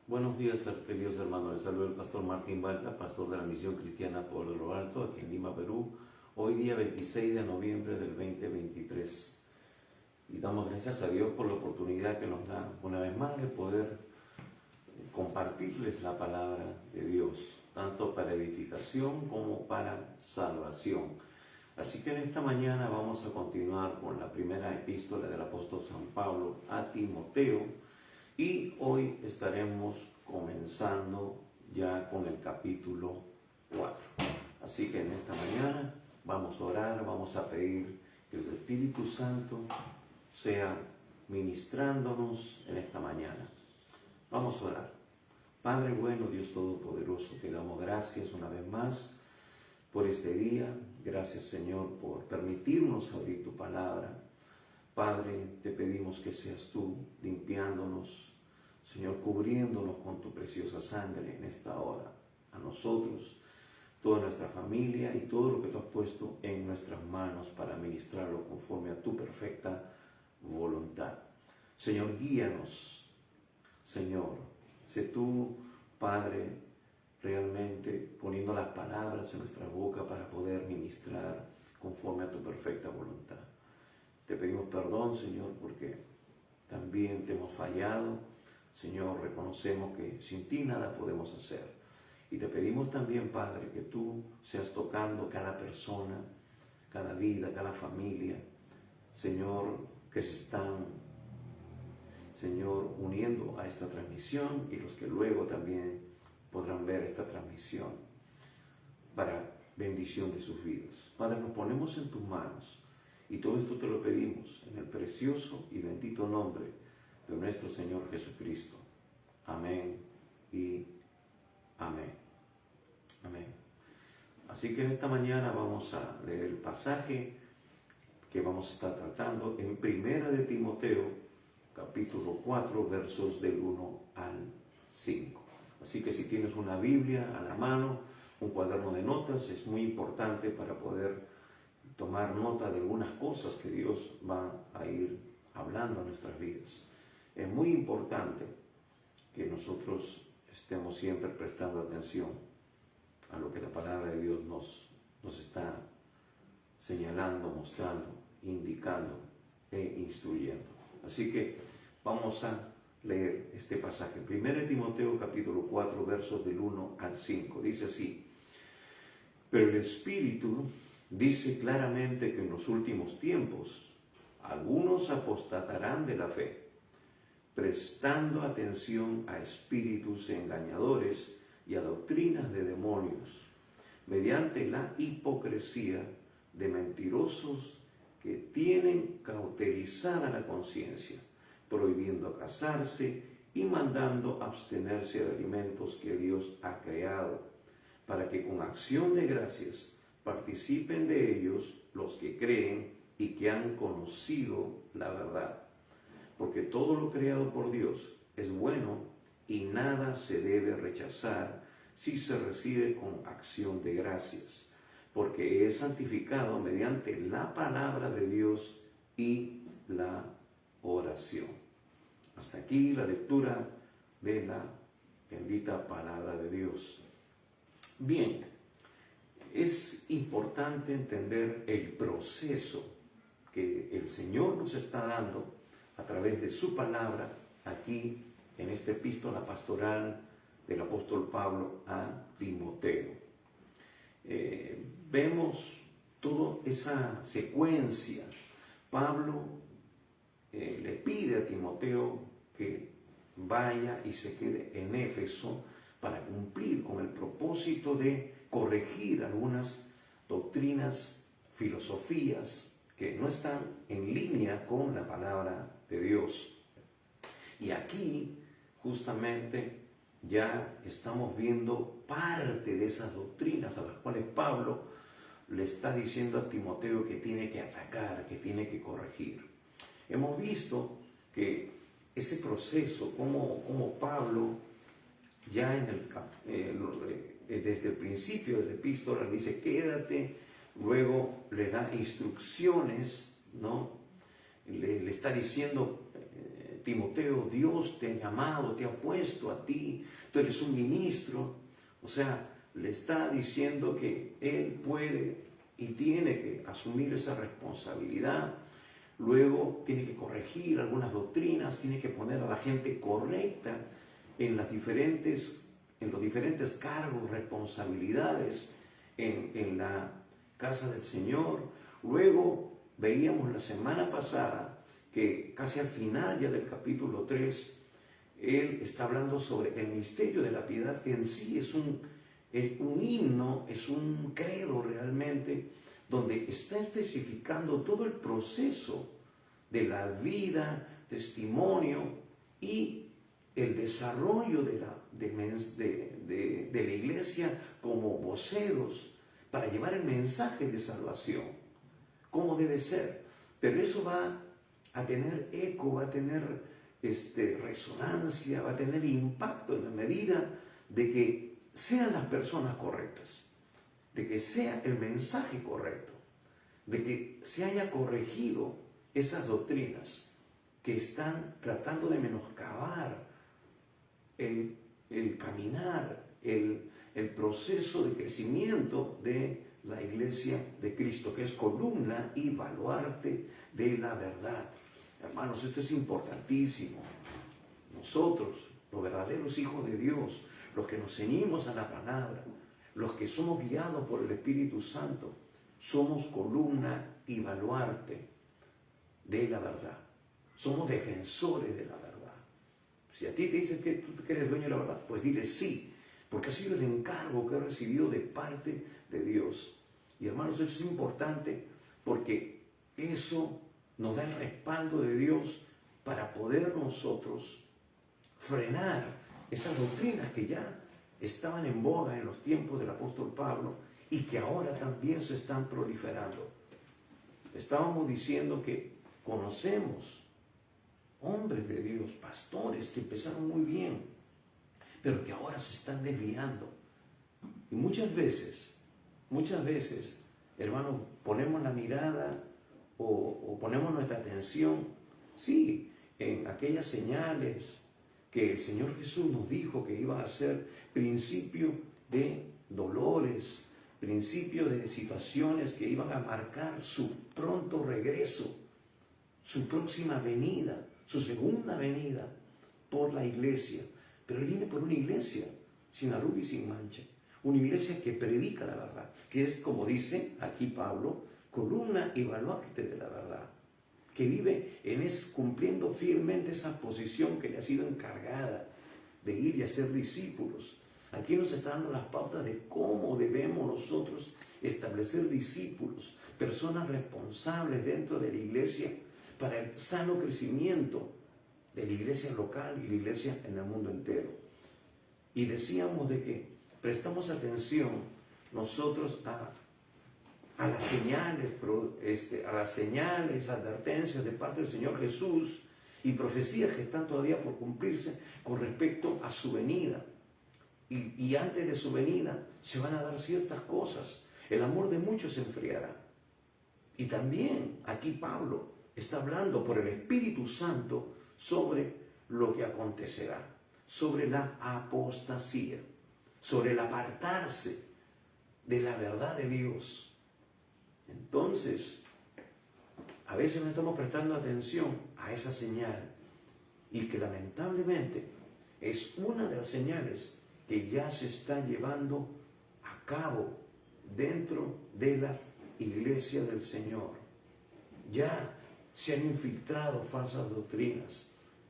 Buenos días, queridos hermanos. Les saluda el pastor Martín Balta, pastor de la Misión Cristiana Pueblo de lo Alto, aquí en Lima, Perú. Hoy día 26 de noviembre del 2023. Y damos gracias a Dios por la oportunidad que nos da una vez más de poder compartirles la palabra de Dios, tanto para edificación como para salvación. Así que en esta mañana vamos a continuar con la primera epístola del apóstol San Pablo a Timoteo. Y hoy estaremos comenzando ya con el capítulo 4. Así que en esta mañana vamos a orar, vamos a pedir que el Espíritu Santo sea ministrándonos en esta mañana. Vamos a orar. Padre bueno, Dios Todopoderoso, te damos gracias una vez más por este día. Gracias, Señor, por permitirnos abrir tu palabra. Padre, te pedimos que seas tú limpiándonos, Señor, cubriéndonos con tu preciosa sangre en esta hora. A nosotros, toda nuestra familia y todo lo que tú has puesto en nuestras manos para ministrarlo conforme a tu perfecta voluntad. Señor, guíanos. Señor, sé tú, Padre, realmente poniendo las palabras en nuestra boca para poder ministrar conforme a tu perfecta voluntad. Te pedimos perdón, Señor, porque también te hemos fallado. Señor, reconocemos que sin ti nada podemos hacer. Y te pedimos también, Padre, que tú seas tocando cada persona, cada vida, cada familia, Señor, que se están, Señor, uniendo a esta transmisión y los que luego también podrán ver esta transmisión para bendición de sus vidas. Padre, nos ponemos en tus manos. Y todo esto te lo pedimos en el precioso y bendito nombre de nuestro Señor Jesucristo. Amén y amén. Amén. Así que en esta mañana vamos a leer el pasaje que vamos a estar tratando en Primera de Timoteo, capítulo 4, versos del 1 al 5. Así que si tienes una Biblia a la mano, un cuaderno de notas, es muy importante para poder tomar nota de algunas cosas que Dios va a ir hablando a nuestras vidas. Es muy importante que nosotros estemos siempre prestando atención a lo que la palabra de Dios nos está señalando, mostrando, indicando e instruyendo. Así que vamos a leer este pasaje. 1 Timoteo capítulo 4, versos del 1 al 5. Dice así: pero el Espíritu dice claramente que en los últimos tiempos algunos apostatarán de la fe, prestando atención a espíritus engañadores y a doctrinas de demonios, mediante la hipocresía de mentirosos que tienen cauterizada la conciencia, prohibiendo casarse y mandando abstenerse de alimentos que Dios ha creado, para que con acción de gracias participen de ellos los que creen y que han conocido la verdad. Porque todo lo creado por Dios es bueno y nada se debe rechazar si se recibe con acción de gracias, porque es santificado mediante la palabra de Dios y la oración. Hasta aquí la lectura de la bendita palabra de Dios. Bien, es importante entender el proceso que el Señor nos está dando a través de su palabra aquí en esta epístola pastoral del apóstol Pablo a Timoteo. Vemos toda esa secuencia. Pablo le pide a Timoteo que vaya y se quede en Éfeso para cumplir con el propósito de corregir algunas doctrinas, filosofías que no están en línea con la palabra de Dios. Y aquí justamente ya estamos viendo parte de esas doctrinas a las cuales Pablo le está diciendo a Timoteo que tiene que atacar, que tiene que corregir. Hemos visto que ese proceso, como Pablo ya desde el principio de la epístola dice quédate, luego le da instrucciones, ¿no? Le está diciendo Timoteo, Dios te ha llamado, te ha puesto a ti, tú eres un ministro. O sea, le está diciendo que él puede y tiene que asumir esa responsabilidad. Luego tiene que corregir algunas doctrinas, tiene que poner a la gente correcta en los diferentes cargos, responsabilidades en la casa del Señor. Luego veíamos la semana pasada que casi al final ya del capítulo 3, él está hablando sobre el misterio de la piedad, que en sí es un himno, es un credo realmente, donde está especificando todo el proceso de la vida, testimonio y el desarrollo de la iglesia como voceros para llevar el mensaje de salvación, cómo debe ser. Pero eso va a tener eco, va a tener resonancia, va a tener impacto en la medida de que sean las personas correctas, de que sea el mensaje correcto, de que se haya corregido esas doctrinas que están tratando de menoscabar el caminar, el proceso de crecimiento de la iglesia de Cristo, que es columna y baluarte de la verdad. Hermanos, esto es importantísimo. Nosotros, los verdaderos hijos de Dios, los que nos ceñimos a la palabra, los que somos guiados por el Espíritu Santo, somos columna y baluarte de la verdad. Somos defensores de la verdad. Si a ti te dicen que tú eres dueño de la verdad, pues dile sí, porque ha sido el encargo que he recibido de parte de Dios. Y hermanos, eso es importante porque eso nos da el respaldo de Dios para poder nosotros frenar esas doctrinas que ya estaban en boga en los tiempos del apóstol Pablo y que ahora también se están proliferando. Estábamos diciendo que conocemos hombres de Dios, pastores que empezaron muy bien, pero que ahora se están desviando. Y muchas veces, hermanos, ponemos la mirada o ponemos nuestra atención, sí, en aquellas señales que el Señor Jesús nos dijo que iba a ser principio de dolores, principio de situaciones que iban a marcar su pronto regreso, su próxima venida, su segunda venida por la iglesia. Pero Él viene por una iglesia sin arruga y sin mancha, una iglesia que predica la verdad, que es, como dice aquí Pablo, columna y baluarte de la verdad, que vive cumpliendo fielmente esa posición que le ha sido encargada de ir y hacer discípulos. Aquí nos está dando las pautas de cómo debemos nosotros establecer discípulos, personas responsables dentro de la iglesia para el sano crecimiento de la iglesia local y la iglesia en el mundo entero. Y decíamos de que prestamos atención nosotros a las señales, advertencias de parte del Señor Jesús y profecías que están todavía por cumplirse con respecto a su venida. Y antes de su venida se van a dar ciertas cosas. El amor de muchos se enfriará. Y también aquí Pablo está hablando por el Espíritu Santo sobre lo que acontecerá, sobre la apostasía, sobre el apartarse de la verdad de Dios. Entonces, a veces no estamos prestando atención a esa señal y que lamentablemente es una de las señales que ya se está llevando a cabo dentro de la iglesia del Señor. Ya se han infiltrado falsas doctrinas,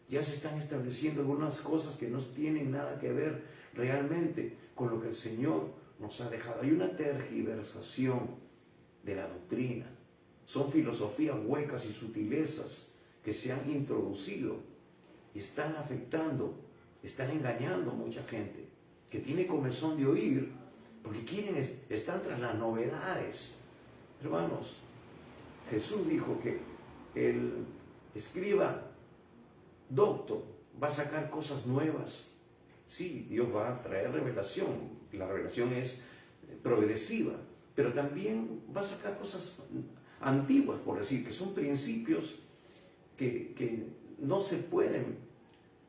ya se están estableciendo algunas cosas que no tienen nada que ver realmente con lo que el Señor nos ha dejado. Hay una tergiversación de la doctrina, son filosofías huecas y sutilezas que se han introducido y están afectando, están engañando a mucha gente que tiene comezón de oír porque están tras las novedades. Hermanos, Jesús dijo que el escriba docto va a sacar cosas nuevas. Sí, Dios va a traer revelación. La revelación es progresiva, pero también va a sacar cosas antiguas, por decir, que son principios que no se pueden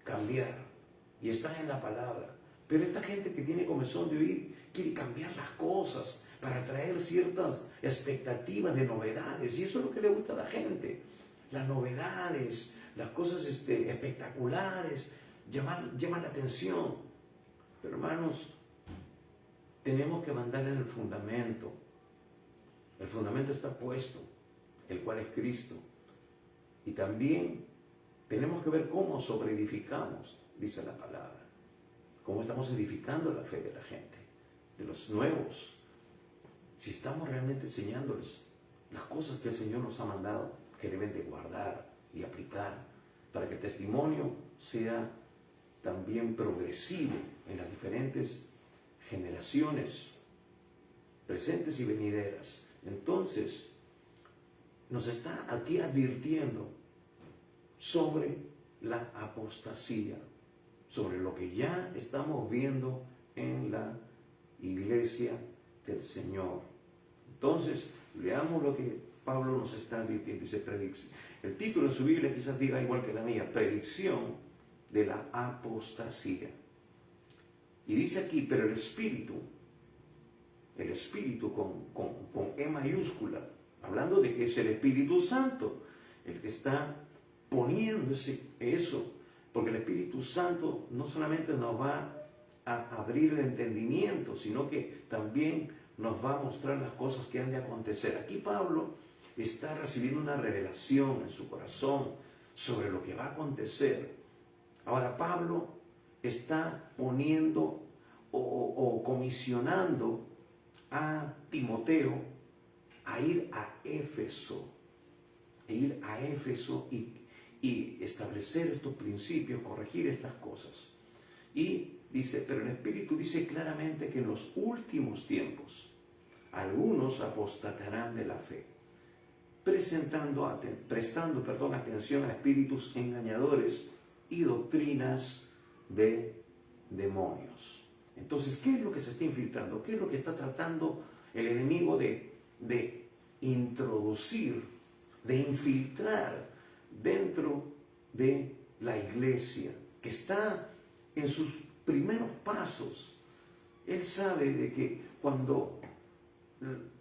cambiar y están en la palabra. Pero esta gente que tiene comezón de oír quiere cambiar las cosas para traer ciertas expectativas de novedades. Y eso es lo que le gusta a la gente. Las novedades, las cosas espectaculares, llaman la atención. Pero hermanos, tenemos que mandar en el fundamento. El fundamento está puesto, el cual es Cristo. Y también tenemos que ver cómo sobreedificamos, dice la palabra. Cómo estamos edificando la fe de la gente, de los nuevos. Si estamos realmente enseñándoles las cosas que el Señor nos ha mandado, que deben de guardar y aplicar, para que el testimonio sea también progresivo en las diferentes generaciones presentes y venideras. Entonces, nos está aquí advirtiendo sobre la apostasía, sobre lo que ya estamos viendo en la iglesia del Señor. Entonces, leamos lo que Pablo nos está advirtiendo. Dice, el título de su Biblia quizás diga igual que la mía, predicción de la apostasía. Y dice aquí, pero el Espíritu con E mayúscula, hablando de que es el Espíritu Santo el que está poniendo eso, porque el Espíritu Santo no solamente nos va a abrir el entendimiento, sino que también nos va a mostrar las cosas que han de acontecer. Aquí Pablo está recibiendo una revelación en su corazón sobre lo que va a acontecer. Ahora Pablo está poniendo o comisionando a Timoteo a ir a Éfeso, y establecer estos principios, corregir estas cosas. Y dice, pero el Espíritu dice claramente que en los últimos tiempos algunos apostatarán de la fe, prestando atención a espíritus engañadores y doctrinas de demonios. Entonces, ¿qué es lo que se está infiltrando? ¿Qué es lo que está tratando el enemigo de introducir, de infiltrar dentro de la iglesia, que está en sus primeros pasos? Él sabe de que cuando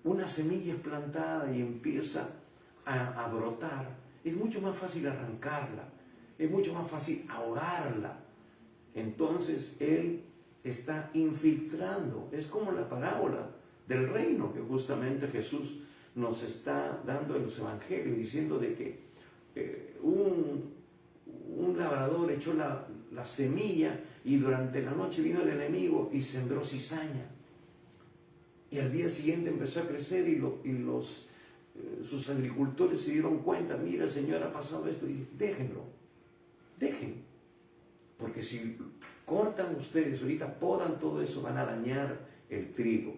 una semilla es plantada y empieza a brotar, es mucho más fácil arrancarla, es mucho más fácil ahogarla. Entonces él está infiltrando. Es como la parábola del reino que justamente Jesús nos está dando en los evangelios, diciendo de que un labrador echó la semilla y durante la noche vino el enemigo y sembró cizaña. Y al día siguiente empezó a crecer y sus agricultores se dieron cuenta, mira Señor, ha pasado esto, y déjenlo, porque si cortan ustedes, ahorita podan todo eso, van a dañar el trigo.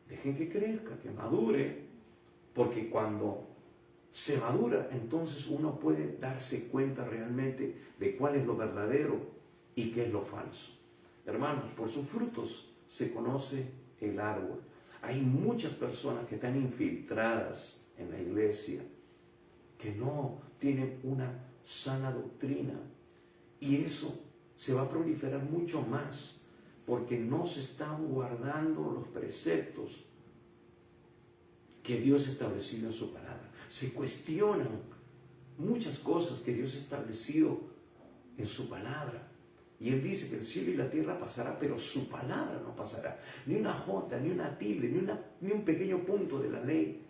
Dejen que crezca, que madure, porque cuando se madura, entonces uno puede darse cuenta realmente de cuál es lo verdadero y qué es lo falso. Hermanos, por sus frutos se conoce el árbol. Hay muchas personas que están infiltradas en la iglesia, que no tienen una sana doctrina, y eso se va a proliferar mucho más, porque no se están guardando los preceptos que Dios ha establecido en su palabra. Se cuestionan muchas cosas que Dios ha establecido en su palabra. Y Él dice que el cielo y la tierra pasará, pero su palabra no pasará. Ni una jota, ni una tilde, ni un pequeño punto de la ley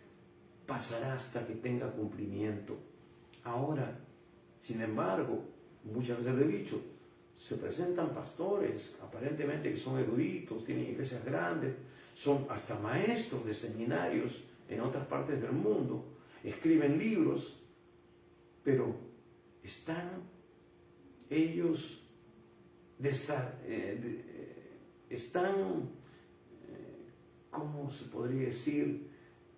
pasará hasta que tenga cumplimiento. Ahora, sin embargo, muchas veces lo he dicho, se presentan pastores, aparentemente que son eruditos, tienen iglesias grandes, son hasta maestros de seminarios en otras partes del mundo, escriben libros, pero están ellos ¿cómo se podría decir?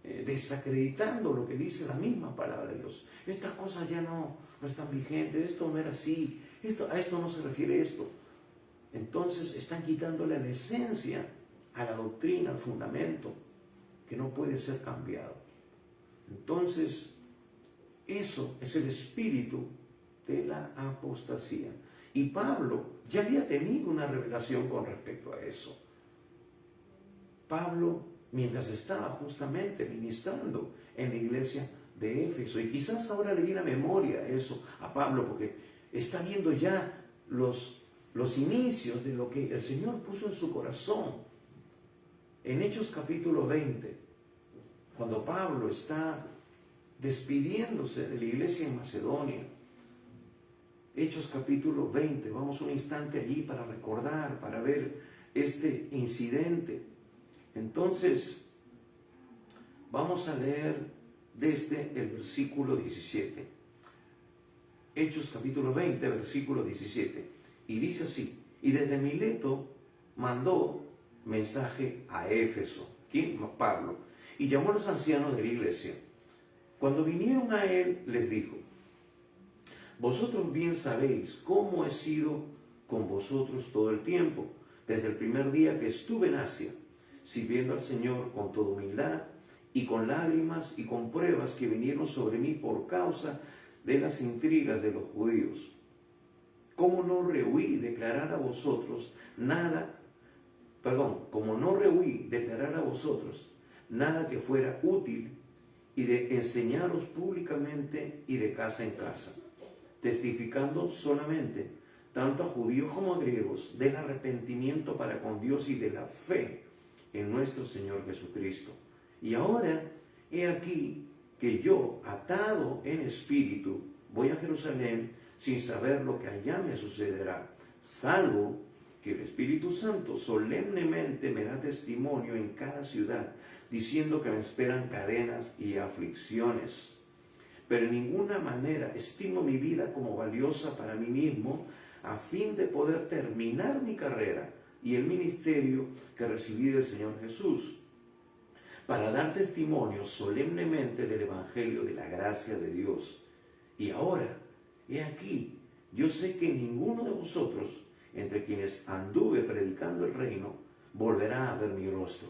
Desacreditando lo que dice la misma palabra de Dios. Estas cosas ya no están vigentes, esto no era así, a esto no se refiere esto. Entonces están quitándole la esencia a la doctrina, al fundamento, que no puede ser cambiado. Entonces, eso es el espíritu de la apostasía. Y Pablo ya había tenido una revelación con respecto a eso. Pablo, mientras estaba justamente ministrando en la iglesia de Éfeso, y quizás ahora le viene a memoria eso a Pablo, porque está viendo ya los inicios de lo que el Señor puso en su corazón. En Hechos capítulo 20, cuando Pablo está despidiéndose de la iglesia en Macedonia, Hechos capítulo 20, vamos un instante allí para recordar, para ver este incidente. Entonces, vamos a leer desde el versículo 17. Hechos capítulo 20, versículo 17. Y dice así: y desde Mileto mandó mensaje a Éfeso. ¿Quién? Pablo. Y llamó a los ancianos de la iglesia. Cuando vinieron a él, les dijo: vosotros bien sabéis cómo he sido con vosotros todo el tiempo, desde el primer día que estuve en Asia, sirviendo al Señor con toda humildad y con lágrimas y con pruebas que vinieron sobre mí por causa de las intrigas de los judíos. ¿Cómo no rehuí declarar a vosotros nada que fuera útil, y de enseñaros públicamente y de casa en casa, testificando solamente, tanto a judíos como a griegos, del arrepentimiento para con Dios y de la fe en nuestro Señor Jesucristo? Y ahora, he aquí que yo, atado en espíritu, voy a Jerusalén sin saber lo que allá me sucederá, salvo que el Espíritu Santo solemnemente me da testimonio en cada ciudad, diciendo que me esperan cadenas y aflicciones. Pero en ninguna manera estimo mi vida como valiosa para mí mismo, a fin de poder terminar mi carrera y el ministerio que recibí del Señor Jesús, para dar testimonio solemnemente del Evangelio de la gracia de Dios. Y ahora, he aquí, yo sé que ninguno de vosotros, entre quienes anduve predicando el reino, volverá a ver mi rostro.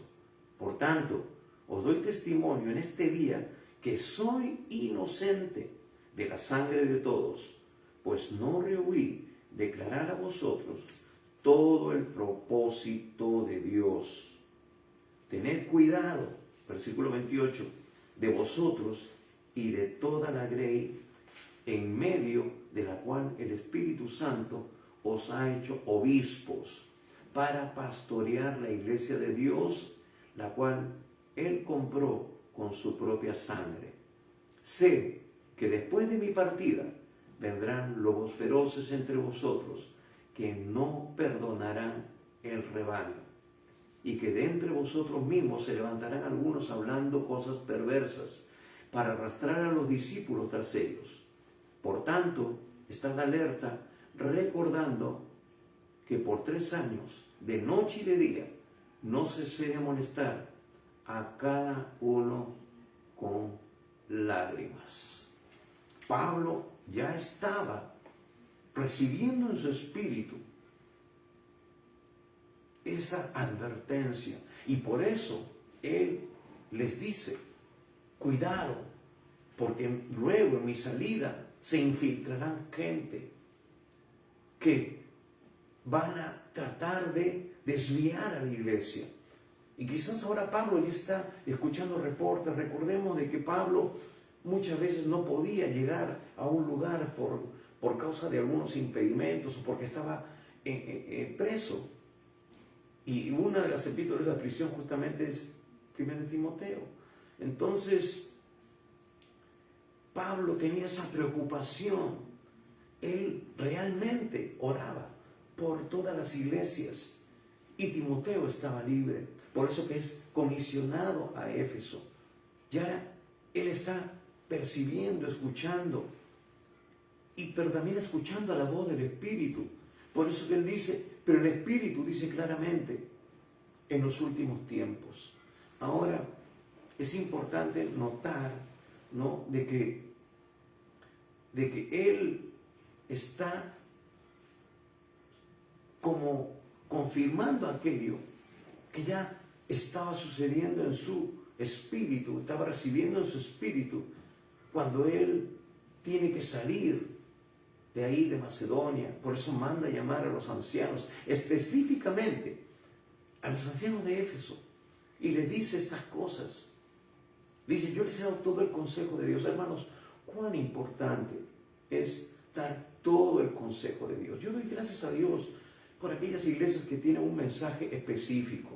Por tanto, os doy testimonio en este día que soy inocente de la sangre de todos, pues no rehuí declarar a vosotros todo el propósito de Dios. Tened cuidado, versículo 28, de vosotros y de toda la grey en medio de la cual el Espíritu Santo os ha hecho obispos para pastorear la iglesia de Dios, la cual Él compró con su propia sangre. Sé que después de mi partida vendrán lobos feroces entre vosotros, que no perdonarán el rebaño, y que de entre vosotros mismos se levantarán algunos hablando cosas perversas, para arrastrar a los discípulos tras ellos. Por tanto, estad alerta, recordando que por 3 años, de noche y de día, no cesé de amonestar a cada uno con lágrimas. Pablo ya estaba recibiendo en su espíritu esa advertencia, y por eso él les dice: cuidado, porque luego en mi salida se infiltrarán gente que van a tratar de desviar a la iglesia. Y quizás ahora Pablo ya está escuchando reportes. Recordemos de que Pablo muchas veces no podía llegar a un lugar por causa de algunos impedimentos o porque estaba preso. Y una de las epístolas de la prisión justamente es 1 Timoteo. Entonces, Pablo tenía esa preocupación. Él realmente oraba por todas las iglesias. Y Timoteo estaba libre. Por eso que es comisionado a Éfeso. Ya él está percibiendo, escuchando. Pero también escuchando a la voz del Espíritu. Por eso que él dice, pero el Espíritu dice claramente, en los últimos tiempos. Ahora, es importante notar, ¿no?, de que él está como confirmando aquello que ya estaba sucediendo en su espíritu, estaba recibiendo en su espíritu, cuando él tiene que salir de ahí, de Macedonia. Por eso manda llamar a los ancianos, específicamente a los ancianos de Éfeso, y les dice estas cosas. Dice, yo les he dado todo el consejo de Dios. Hermanos, cuán importante es dar todo el consejo de Dios. Yo doy gracias a Dios por aquellas iglesias que tienen un mensaje específico,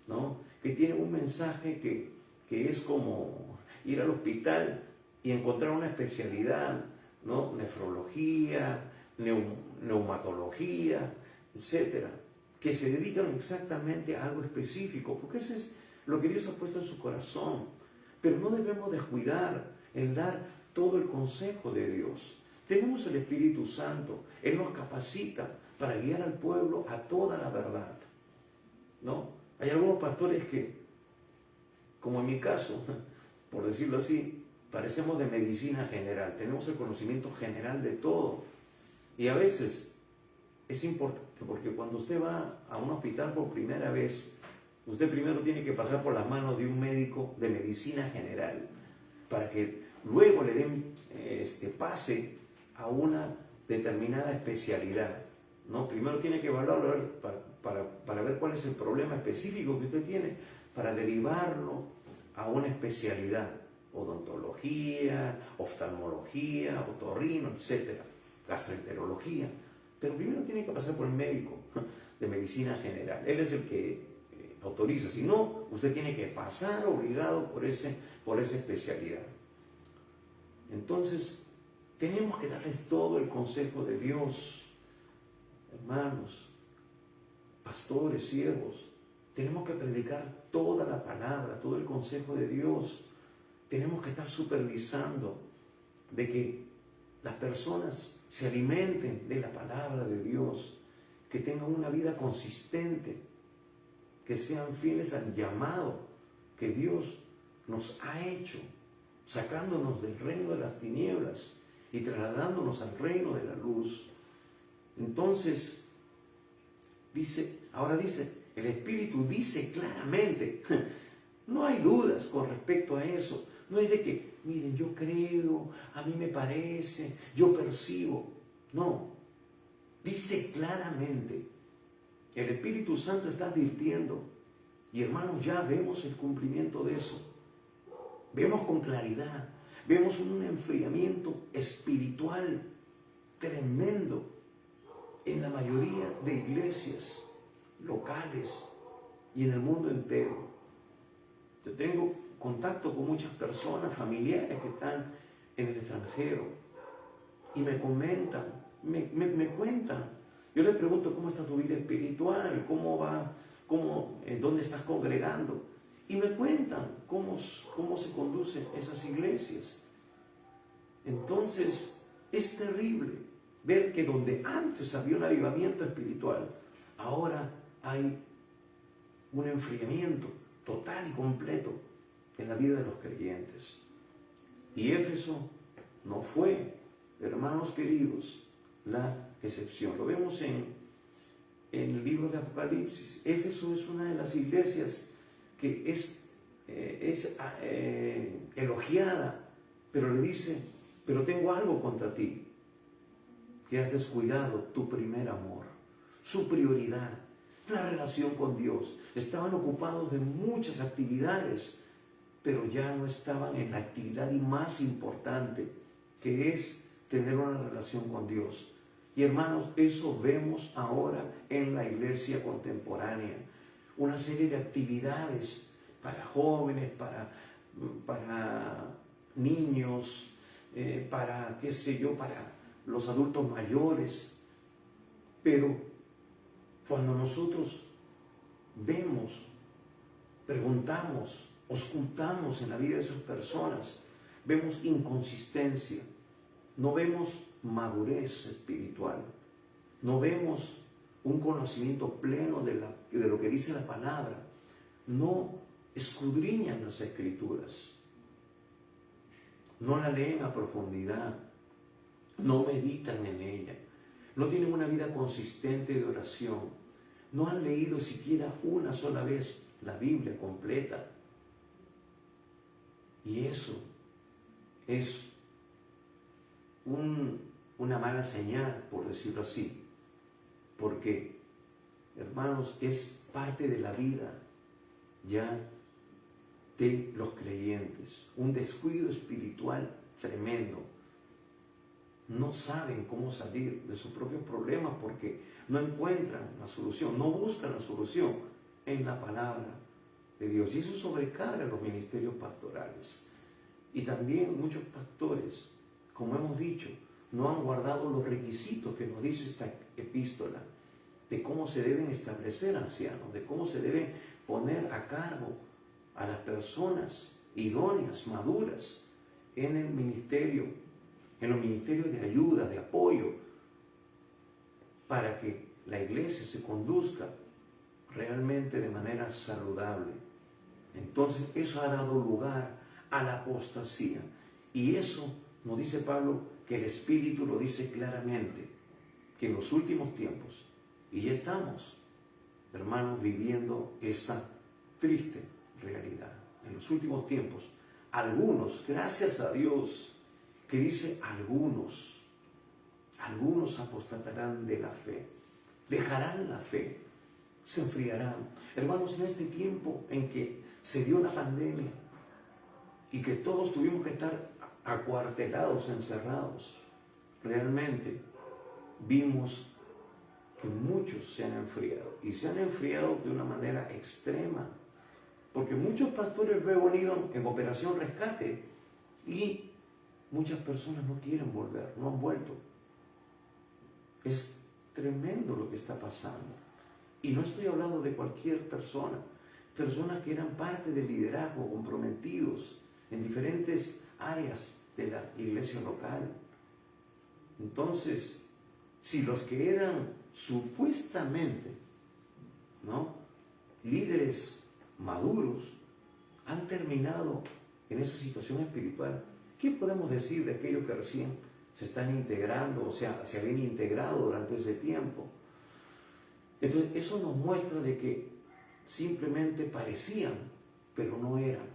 ¿no? Que tienen un mensaje que es como ir al hospital y encontrar una especialidad, ¿no? Nefrología, neumatología, etcétera, que se dedican exactamente a algo específico, porque eso es lo que Dios ha puesto en su corazón. Pero no debemos descuidar en dar todo el consejo de Dios. Tenemos el Espíritu Santo, Él nos capacita para guiar al pueblo a toda la verdad, ¿no? Hay algunos pastores que, como en mi caso, por decirlo así, parecemos de medicina general, tenemos el conocimiento general de todo. Y a veces es importante, porque cuando usted va a un hospital por primera vez, usted primero tiene que pasar por las manos de un médico de medicina general, para que luego le den pase a una determinada especialidad, ¿no? Primero tiene que evaluarlo para ver cuál es el problema específico que usted tiene, para derivarlo a una especialidad, odontología, oftalmología, otorrino, etcétera, gastroenterología. Pero primero tiene que pasar por el médico de medicina general. Él es el que autoriza. Si no, usted tiene que pasar obligado por esa especialidad. Entonces, tenemos que darles todo el consejo de Dios. Hermanos, pastores, siervos, tenemos que predicar toda la palabra, todo el consejo de Dios. Tenemos que estar supervisando de que las personas se alimenten de la palabra de Dios, que tengan una vida consistente, que sean fieles al llamado que Dios nos ha hecho, sacándonos del reino de las tinieblas y trasladándonos al reino de la luz. Entonces, ahora dice, el Espíritu dice claramente, no hay dudas con respecto a eso. No es de que, miren, yo creo, a mí me parece, yo percibo. No, dice claramente. El Espíritu Santo está advirtiendo. Y hermanos, ya vemos el cumplimiento de eso. Vemos con claridad. Vemos un enfriamiento espiritual tremendo en la mayoría de iglesias locales y en el mundo entero. Yo tengo contacto con muchas personas, familiares que están en el extranjero y me comentan, me cuentan. Yo les pregunto, ¿cómo está tu vida espiritual? ¿Cómo va? ¿Dónde estás congregando? Y me cuentan cómo se conducen esas iglesias. Entonces, es terrible ver que donde antes había un avivamiento espiritual, ahora hay un enfriamiento total y completo en la vida de los creyentes. Y Éfeso no fue, hermanos queridos, la excepción. Lo vemos en el libro de Apocalipsis. Éfeso es una de las iglesias que es elogiada, pero le dice, pero tengo algo contra ti, que has descuidado tu primer amor, su prioridad, la relación con Dios. Estaban ocupados de muchas actividades, pero ya no estaban en la actividad más importante, que es tener una relación con Dios. Y hermanos, eso vemos ahora en la iglesia contemporánea. Una serie de actividades para jóvenes, para niños, para, qué sé yo, para los adultos mayores. Pero cuando nosotros vemos, preguntamos, auscultamos en la vida de esas personas, vemos inconsistencia, no vemos madurez espiritual, no vemos un conocimiento pleno de lo que dice la palabra, no escudriñan las Escrituras, no la leen a profundidad, no meditan en ella, no tienen una vida consistente de oración, no han leído siquiera una sola vez la Biblia completa. Y eso es un una mala señal, por decirlo así, porque, hermanos, es parte de la vida ya de los creyentes, un descuido espiritual tremendo. No saben cómo salir de sus propios problemas porque no encuentran la solución, no buscan la solución en la palabra de Dios. Y eso sobrecarga los ministerios pastorales. Y también muchos pastores, como hemos dicho, no han guardado los requisitos que nos dice esta epístola de cómo se deben establecer ancianos, de cómo se deben poner a cargo a las personas idóneas, maduras en el ministerio, en los ministerios de ayuda, de apoyo, para que la iglesia se conduzca realmente de manera saludable. Entonces eso ha dado lugar a la apostasía. Y eso nos dice Pablo, que el Espíritu lo dice claramente, que en los últimos tiempos, y ya estamos, hermanos, viviendo esa triste realidad. En los últimos tiempos, algunos, gracias a Dios, que dice algunos apostatarán de la fe, dejarán la fe, se enfriarán. Hermanos, en este tiempo en que se dio la pandemia y que todos tuvimos que estar acuartelados, encerrados, realmente vimos que muchos se han enfriado, y se han enfriado de una manera extrema, porque muchos pastores luego han ido en operación rescate y muchas personas no quieren volver, no han vuelto. Es tremendo lo que está pasando. Y no estoy hablando de cualquier persona, personas que eran parte del liderazgo, comprometidos en diferentes áreas de la iglesia local. Entonces, si los que eran supuestamente, ¿no?, líderes maduros han terminado en esa situación espiritual, ¿qué podemos decir de aquellos que recién se están integrando, o sea, se habían integrado durante ese tiempo? Entonces, eso nos muestra de que simplemente parecían, pero no eran.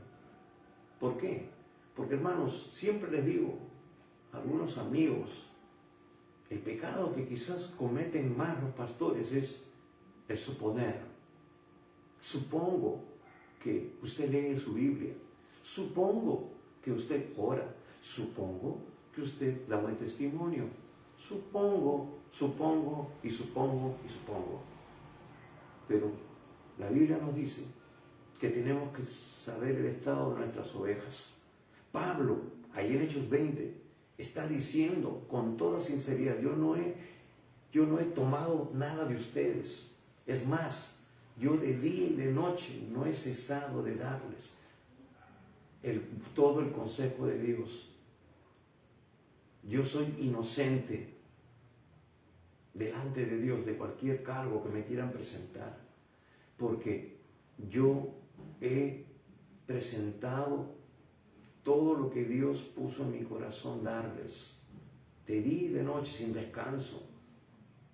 ¿Por qué? Porque, hermanos, siempre les digo a algunos amigos, el pecado que quizás cometen más los pastores es el suponer. Supongo que usted lee su Biblia, supongo que usted ora, supongo que usted da buen testimonio, supongo. Pero la Biblia nos dice que tenemos que saber el estado de nuestras ovejas. Pablo, ahí en Hechos 20, está diciendo con toda sinceridad, yo no he tomado nada de ustedes. Es más, yo de día y de noche no he cesado de darles todo el consejo de Dios. Yo soy inocente delante de Dios de cualquier cargo que me quieran presentar, porque yo he presentado todo lo que Dios puso en mi corazón darles, de día y de noche sin descanso.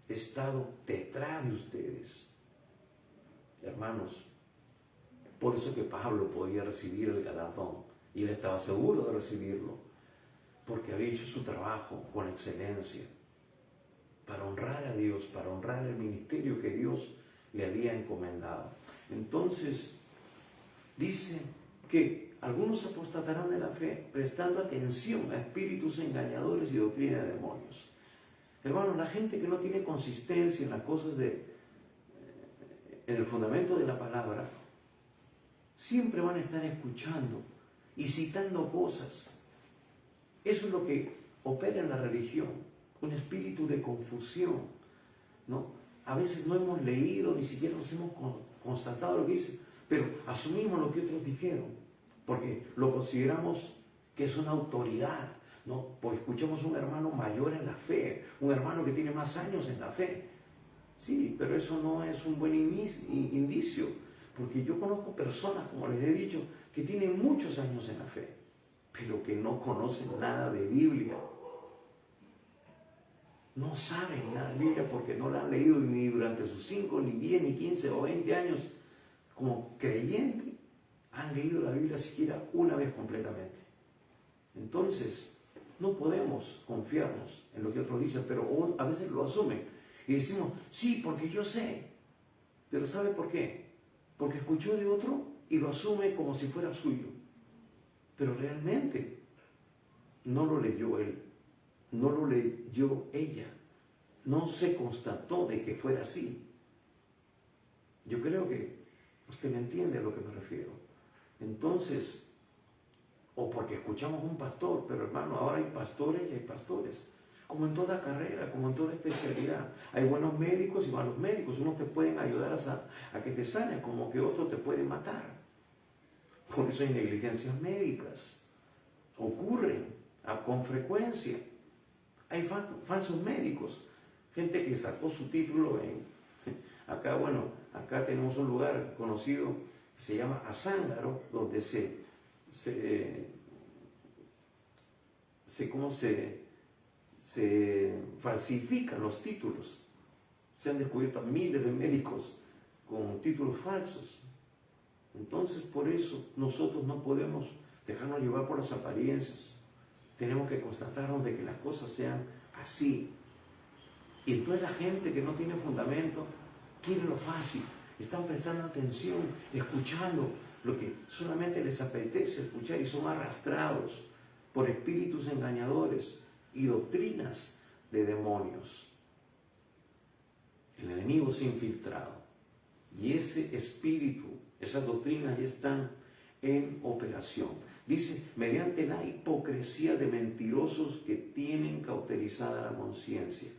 He estado detrás de ustedes, hermanos. Por eso que Pablo podía recibir el galardón, y él estaba seguro de recibirlo, porque había hecho su trabajo con excelencia, para honrar a Dios, para honrar el ministerio que Dios le había encomendado. Entonces, dice que algunos apostatarán de la fe, prestando atención a espíritus engañadores y doctrina de demonios. Hermanos, la gente que no tiene consistencia en las cosas en el fundamento de la palabra, siempre van a estar escuchando y citando cosas. Eso es lo que opera en la religión, un espíritu de confusión, ¿no? A veces no hemos leído, ni siquiera nos hemos constatado lo que dice, pero asumimos lo que otros dijeron, porque lo consideramos que es una autoridad, ¿no? Porque escuchamos un hermano mayor en la fe, un hermano que tiene más años en la fe. Sí, pero eso no es un buen indicio, porque yo conozco personas, como les he dicho, que tienen muchos años en la fe, pero que no conocen nada de Biblia. No saben nada de Biblia porque no la han leído ni durante sus 5, ni 10, ni 15 o 20 años como creyente han leído la Biblia siquiera una vez completamente. Entonces, no podemos confiarnos en lo que otros dicen, pero a veces lo asumen. Y decimos, sí, porque yo sé. Pero ¿sabe por qué? Porque escuchó de otro y lo asume como si fuera suyo. Pero realmente no lo leyó él, no lo leyó ella. No se constató de que fuera así. Yo creo que usted me entiende a lo que me refiero. Entonces, o porque escuchamos un pastor, pero hermano, ahora hay pastores y hay pastores. Como en toda carrera, como en toda especialidad. Hay buenos médicos y malos médicos. Unos te pueden ayudar a que te sanes, como que otros te pueden matar. Por eso hay negligencias médicas. Ocurren con frecuencia. Hay falsos médicos. Gente que sacó su título acá tenemos un lugar conocido que se llama Azángaro, donde se falsifican los títulos. Se han descubierto miles de médicos con títulos falsos. Entonces, por eso nosotros no podemos dejarnos llevar por las apariencias. Tenemos que constatarnos de que las cosas sean así. Y entonces la gente que no tiene fundamento quiere lo fácil. Están prestando atención, escuchando lo que solamente les apetece escuchar y son arrastrados por espíritus engañadores y doctrinas de demonios. El enemigo se ha infiltrado y ese espíritu, esas doctrinas ya están en operación. Dice, mediante la hipocresía de mentirosos que tienen cauterizada la conciencia.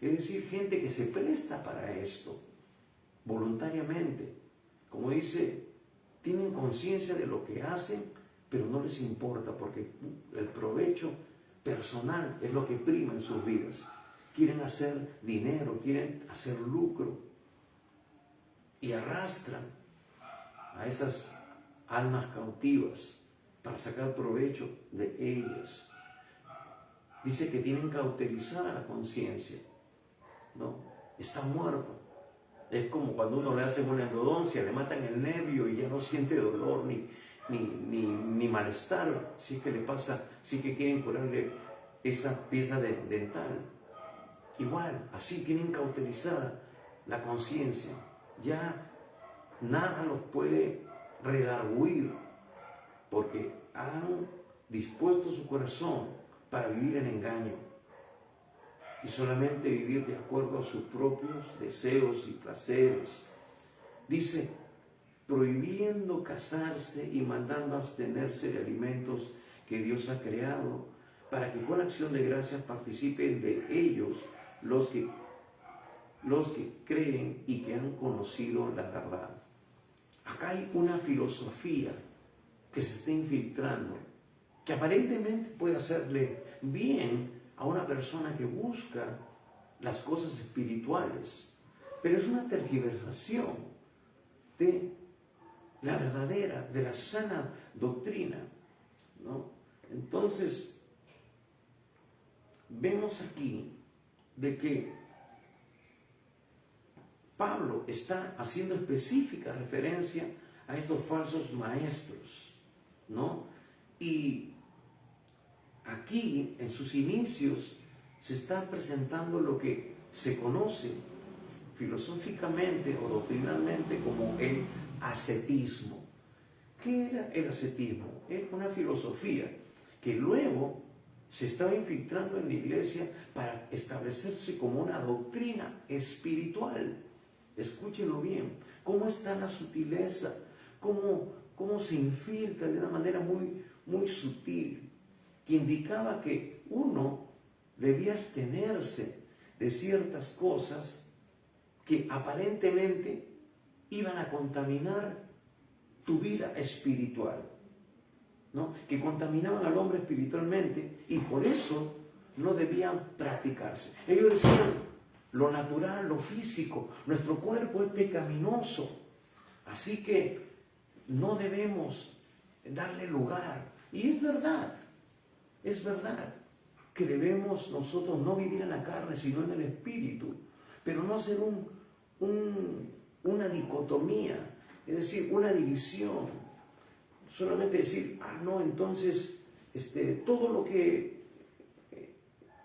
Es decir, gente que se presta para esto voluntariamente. Como dice, tienen conciencia de lo que hacen, pero no les importa porque el provecho personal es lo que prima en sus vidas. Quieren hacer dinero, quieren hacer lucro y arrastran a esas almas cautivas para sacar provecho de ellas. Dice que tienen cauterizada la conciencia, ¿no? Está muerto. Es como cuando uno le hace una endodoncia, le matan el nervio y ya no siente dolor ni malestar, si es que le pasa, si es que quieren curarle esa pieza dental. Igual, así tienen cauterizada la conciencia. Ya nada los puede redarguir, porque han dispuesto su corazón para vivir en engaño y solamente vivir de acuerdo a sus propios deseos y placeres. Dice, prohibiendo casarse y mandando abstenerse de alimentos que Dios ha creado, para que con acción de gracias participen de ellos los que creen y que han conocido la verdad. Acá hay una filosofía que se está infiltrando, que aparentemente puede hacerle bien a una persona que busca las cosas espirituales, pero es una tergiversación de la verdadera, de la sana doctrina, ¿no? Entonces, vemos aquí de que Pablo está haciendo específica referencia a estos falsos maestros, ¿no? Y aquí, en sus inicios, se está presentando lo que se conoce filosóficamente o doctrinalmente como el ascetismo. ¿Qué era el ascetismo? Era una filosofía que luego se estaba infiltrando en la iglesia para establecerse como una doctrina espiritual. Escúchenlo bien, cómo está la sutileza, cómo se infiltra de una manera muy, muy sutil, que indicaba que uno debía abstenerse de ciertas cosas que aparentemente iban a contaminar tu vida espiritual, ¿no? Que contaminaban al hombre espiritualmente y por eso no debían practicarse. Ellos decían, lo natural, lo físico, nuestro cuerpo es pecaminoso, así que no debemos darle lugar. Y es verdad que debemos nosotros no vivir en la carne, sino en el espíritu, pero no hacer una dicotomía, es decir, una división. Solamente decir, no, entonces todo lo que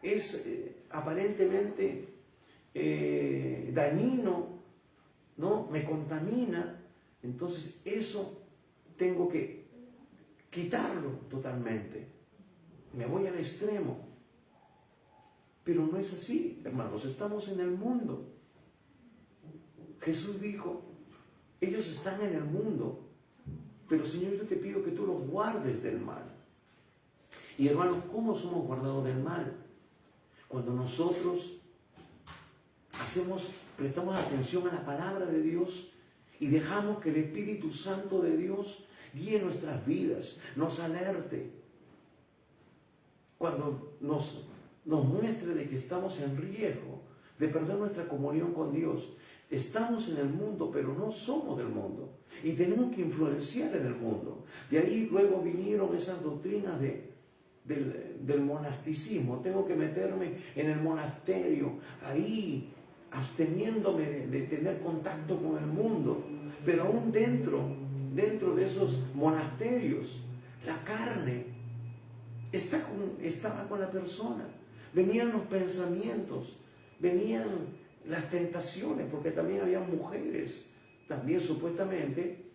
es aparentemente dañino, ¿no? Me contamina, entonces eso tengo que quitarlo totalmente. Me voy al extremo. Pero no es así, hermanos, estamos en el mundo. Jesús dijo, ellos están en el mundo, pero Señor, yo te pido que tú los guardes del mal. Y hermanos, ¿cómo somos guardados del mal? Cuando nosotros prestamos atención a la palabra de Dios y dejamos que el Espíritu Santo de Dios guíe nuestras vidas, nos alerte. Cuando nos muestre de que estamos en riesgo de perder nuestra comunión con Dios. Estamos en el mundo, pero no somos del mundo. Y tenemos que influenciar en el mundo. De ahí luego vinieron esas doctrinas del monasticismo. Tengo que meterme en el monasterio, ahí absteniéndome de tener contacto con el mundo. Pero aún dentro de esos monasterios, la carne estaba con la persona. Venían los pensamientos, venían las tentaciones, porque también había mujeres, también supuestamente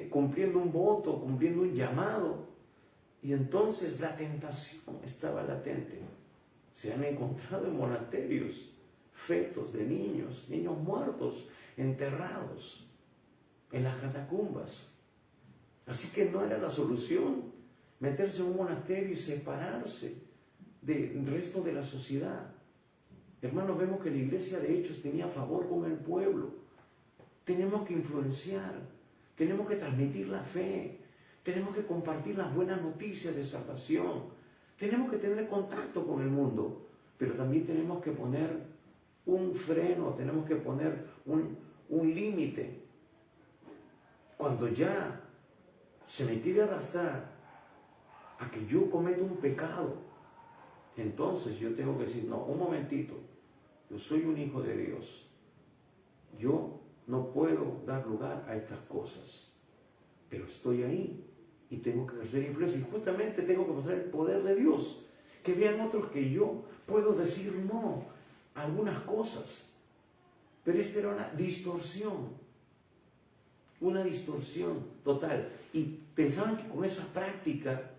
cumpliendo un voto, cumpliendo un llamado. Y entonces la tentación estaba latente. Se han encontrado en monasterios fetos de niños muertos, enterrados en las catacumbas. Así que no era la solución meterse en un monasterio y separarse del resto de la sociedad. Hermanos, vemos que la iglesia de Hechos tenía favor con el pueblo. Tenemos que influenciar, tenemos que transmitir la fe, tenemos que compartir las buenas noticias de salvación, tenemos que tener contacto con el mundo, pero también tenemos que poner un freno, tenemos que poner un límite. Cuando ya se me quiere arrastrar a que yo cometa un pecado, entonces yo tengo que decir, no, un momentito, yo soy un hijo de Dios, yo no puedo dar lugar a estas cosas, pero estoy ahí y tengo que ejercer influencia, y justamente tengo que mostrar el poder de Dios, que vean otros que yo puedo decir no a algunas cosas. Pero esta era una distorsión total, y pensaban que con esa práctica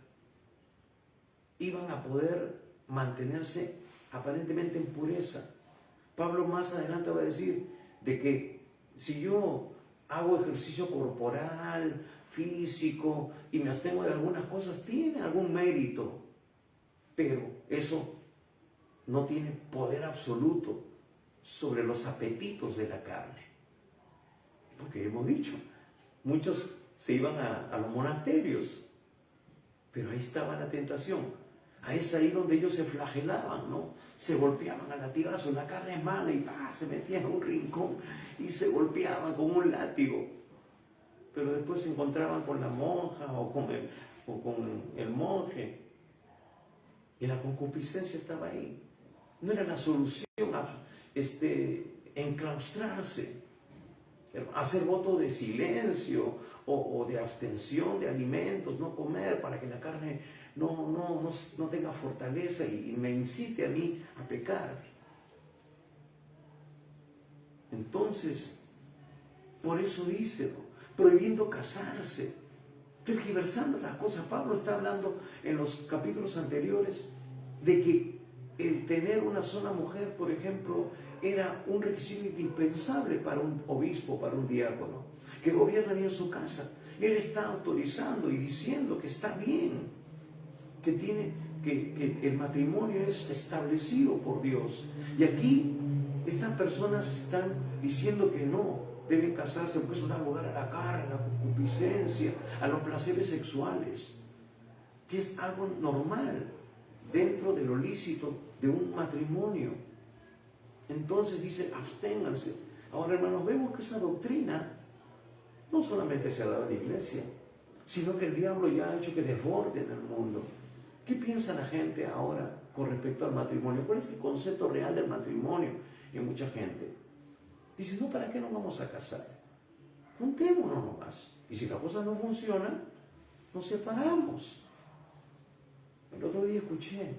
iban a poder mantenerse aparentemente en pureza. Pablo más adelante va a decir de que si yo hago ejercicio corporal, físico, y me abstengo de algunas cosas, tiene algún mérito, pero eso no tiene poder absoluto sobre los apetitos de la carne. Porque hemos dicho, muchos se iban a los monasterios, pero ahí estaba la tentación. Es ahí donde ellos se flagelaban, ¿no? Se golpeaban a latigazos, la carne es mala, y se metían en un rincón y se golpeaban con un látigo. Pero después se encontraban con la monja o con el monje, y la concupiscencia estaba ahí. No era la solución enclaustrarse, hacer voto de silencio o de abstención de alimentos, no comer para que la carne no tenga fortaleza y me incite a mí a pecar. Entonces, por eso dice, prohibiendo casarse, tergiversando las cosas. Pablo está hablando en los capítulos anteriores de que el tener una sola mujer, por ejemplo, era un requisito indispensable para un obispo, para un diácono, que gobierna bien su casa. Él está autorizando y diciendo que está bien, que el matrimonio es establecido por Dios. Y aquí estas personas están diciendo que no deben casarse porque eso da lugar a la carne, a la concupiscencia, a los placeres sexuales, que es algo normal dentro de lo lícito de un matrimonio. Entonces dice, absténganse. Ahora, hermanos, vemos que esa doctrina no solamente se ha dado en la iglesia, sino que el diablo ya ha hecho que desborde en el mundo. ¿Qué piensa la gente ahora con respecto al matrimonio? ¿Cuál es el concepto real del matrimonio en mucha gente? Dice, no, ¿para qué nos vamos a casar? Juntémonos nomás. Y si las cosas no funcionan, nos separamos. El otro día escuché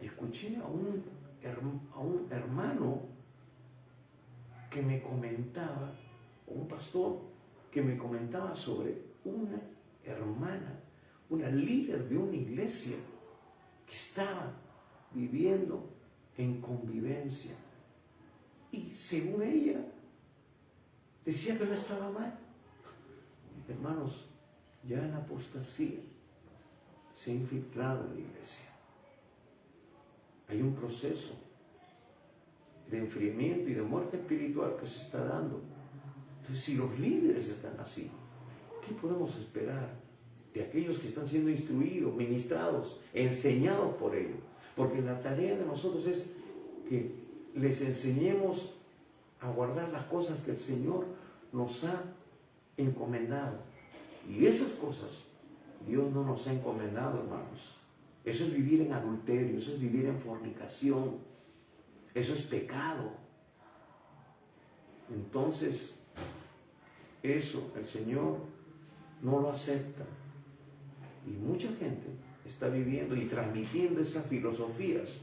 escuché a un hermano que me comentaba, un pastor que me comentaba sobre una hermana, una líder de una iglesia que estaba viviendo en convivencia. Y según ella, decía que no estaba mal. Hermanos, ya la apostasía se ha infiltrado en la iglesia. Hay un proceso de enfriamiento y de muerte espiritual que se está dando. Entonces, si los líderes están así, ¿qué podemos esperar de aquellos que están siendo instruidos, ministrados, enseñados por ellos? Porque la tarea de nosotros es que les enseñemos a guardar las cosas que el Señor nos ha encomendado. Y esas cosas Dios no nos ha encomendado, hermanos. Eso es vivir en adulterio, eso es vivir en fornicación, eso es pecado. Entonces, eso el Señor no lo acepta. Y mucha gente está viviendo y transmitiendo esas filosofías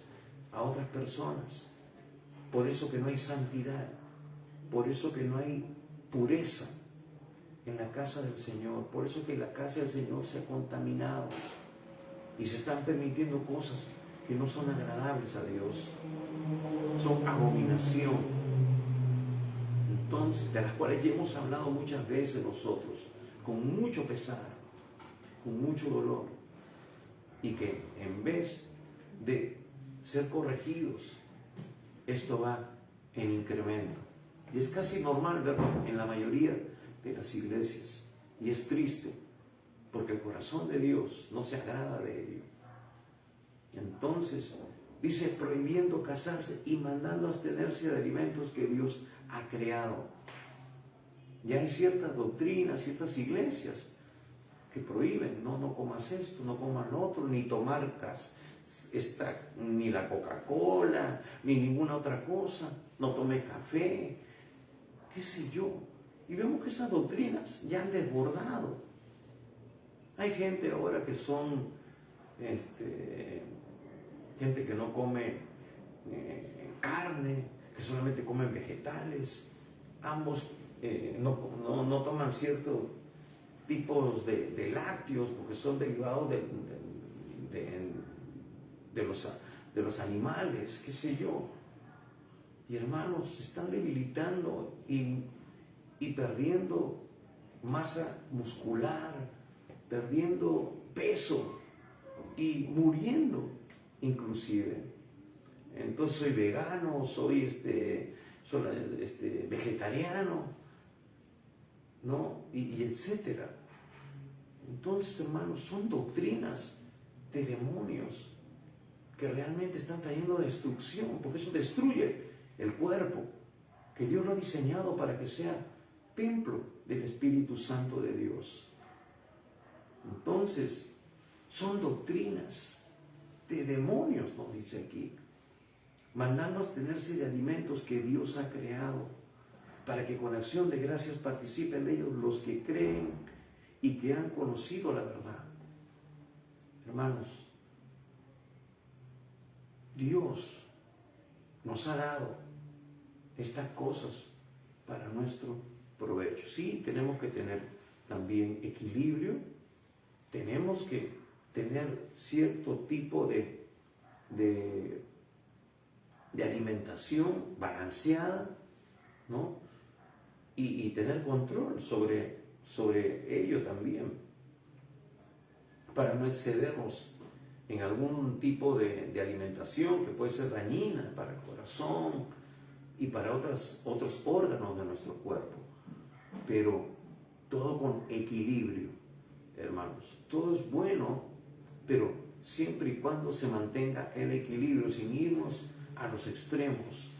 a otras personas. Por eso que no hay santidad, por eso que no hay pureza en la casa del Señor, por eso que la casa del Señor se ha contaminado y se están permitiendo cosas que no son agradables a Dios, son abominación. Entonces, de las cuales ya hemos hablado muchas veces nosotros, con mucho pesar, con mucho dolor, y que en vez de ser corregidos, esto va en incremento. Y es casi normal verlo en la mayoría de las iglesias. Y es triste, porque el corazón de Dios no se agrada de ello. Entonces, dice, prohibiendo casarse y mandando abstenerse de alimentos que Dios ha creado. Ya hay ciertas doctrinas, ciertas iglesias que prohíben, no comas esto, no comas lo otro, ni tomar ni la Coca-Cola, ni ninguna otra cosa, no tome café, qué sé yo. Y vemos que esas doctrinas ya han desbordado. Hay gente ahora que son gente que no come carne, que solamente comen vegetales. Ambos no toman ciertos tipos de lácteos porque son derivados de los animales, qué sé yo. Y hermanos, se están debilitando y perdiendo masa muscular, perdiendo peso y muriendo inclusive. Entonces soy vegano, soy vegetariano, ¿no? Y etcétera. Entonces, hermanos, son doctrinas de demonios que realmente están trayendo destrucción, porque eso destruye el cuerpo, que Dios lo ha diseñado para que sea templo del Espíritu Santo de Dios. Entonces, son doctrinas de demonios, nos dice aquí, mandando abstenerse de alimentos que Dios ha creado, para que con acción de gracias participen de ellos los que creen y que han conocido la verdad. Hermanos, Dios nos ha dado estas cosas para nuestro provecho. Sí, tenemos que tener también equilibrio, tenemos que tener cierto tipo de alimentación balanceada, ¿no? Y tener control sobre ello también, para no excedernos en algún tipo de alimentación que puede ser dañina para el corazón y para otros órganos de nuestro cuerpo. Pero todo con equilibrio, hermanos. Todo es bueno, pero siempre y cuando se mantenga el equilibrio, sin irnos a los extremos.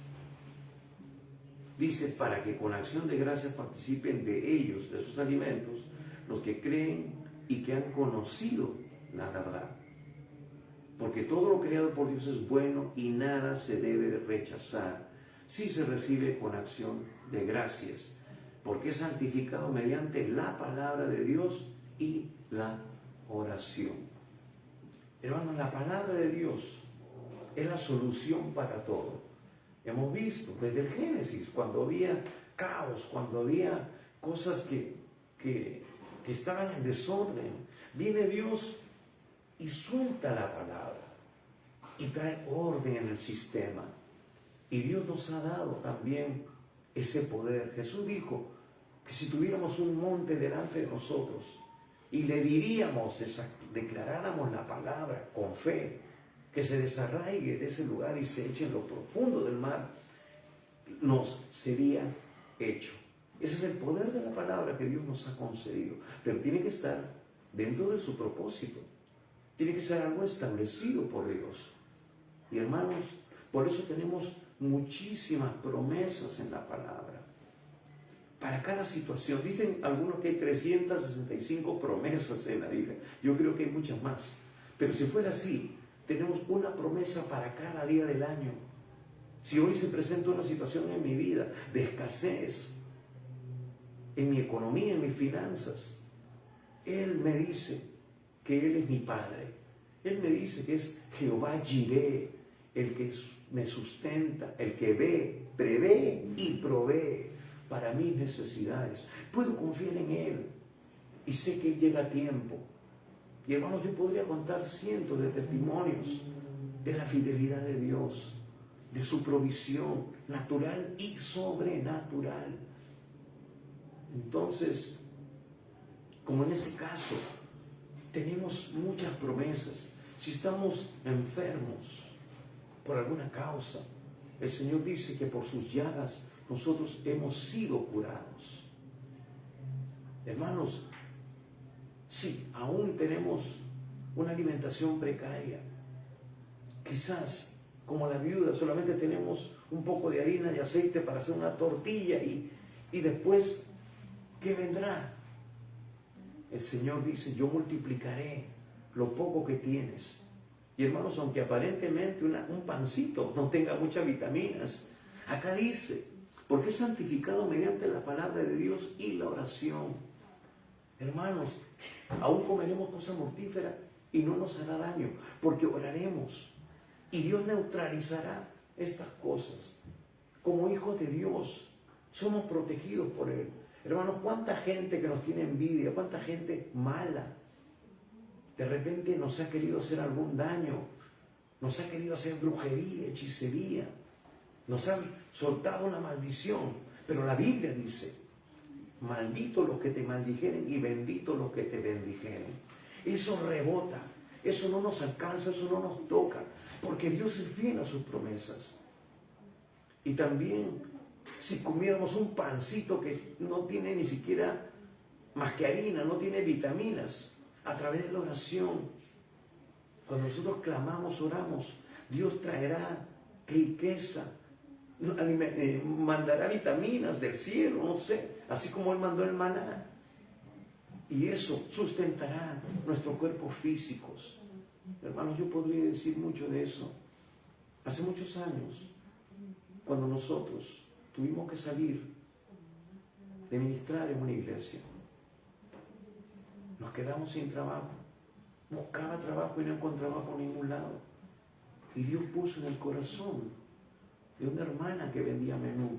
Dice, para que con acción de gracias participen de ellos, de esos alimentos, los que creen y que han conocido la verdad. Porque todo lo creado por Dios es bueno y nada se debe de rechazar si se recibe con acción de gracias, porque es santificado mediante la palabra de Dios y la oración. Hermanos, la palabra de Dios es la solución para todo. Hemos visto desde el Génesis, cuando había caos, cuando había cosas que estaban en desorden, viene Dios y suelta la palabra y trae orden en el sistema. Y Dios nos ha dado también ese poder. Jesús dijo que si tuviéramos un monte delante de nosotros y le diríamos, declaráramos la palabra con fe, que se desarraigue de ese lugar y se eche en lo profundo del mar, nos sería hecho. Ese es el poder de la palabra que Dios nos ha concedido, pero tiene que estar dentro de su propósito. Tiene que ser algo establecido por Dios. Y hermanos, por eso tenemos muchísimas promesas en la palabra. Para cada situación. Dicen algunos que hay 365 promesas en la Biblia. Yo creo que hay muchas más. Pero si fuera así, tenemos una promesa para cada día del año. Si hoy se presenta una situación en mi vida de escasez, en mi economía, en mis finanzas, Él me dice que Él es mi Padre. Él me dice que es Jehová Jireh, el que me sustenta, el que ve, prevé y provee para mis necesidades. Puedo confiar en Él y sé que Él llega a tiempo. Y hermanos, yo podría contar cientos de testimonios de la fidelidad de Dios, de su provisión natural y sobrenatural. Entonces, como en ese caso, tenemos muchas promesas. Si estamos enfermos por alguna causa, el Señor dice que por sus llagas nosotros hemos sido curados. Hermanos, sí, aún tenemos una alimentación precaria. Quizás, como la viuda, solamente tenemos un poco de harina y aceite para hacer una tortilla y después, ¿qué vendrá? El Señor dice, yo multiplicaré lo poco que tienes. Y hermanos, aunque aparentemente un pancito no tenga muchas vitaminas, acá dice, porque es santificado mediante la palabra de Dios y la oración. Hermanos, aún comeremos cosas mortíferas y no nos hará daño, porque oraremos y Dios neutralizará estas cosas. Como hijos de Dios, somos protegidos por Él. Hermanos, cuánta gente que nos tiene envidia, cuánta gente mala, de repente nos ha querido hacer algún daño, nos ha querido hacer brujería, hechicería, nos han soltado una maldición, pero la Biblia dice, malditos los que te maldijeren y benditos los que te bendijeren. Eso rebota, eso no nos alcanza, eso no nos toca, porque Dios es fiel a sus promesas. Y también, si comiéramos un pancito que no tiene ni siquiera más que harina, no tiene vitaminas, a través de la oración, cuando nosotros clamamos, oramos, Dios traerá riqueza, mandará vitaminas del cielo, no sé, así como Él mandó el maná. Y eso sustentará nuestros cuerpos físicos. Hermanos, yo podría decir mucho de eso. Hace muchos años, cuando nosotros tuvimos que salir de ministrar en una iglesia, nos quedamos sin trabajo. Buscaba trabajo y no encontraba por ningún lado. Y Dios puso en el corazón de una hermana que vendía menú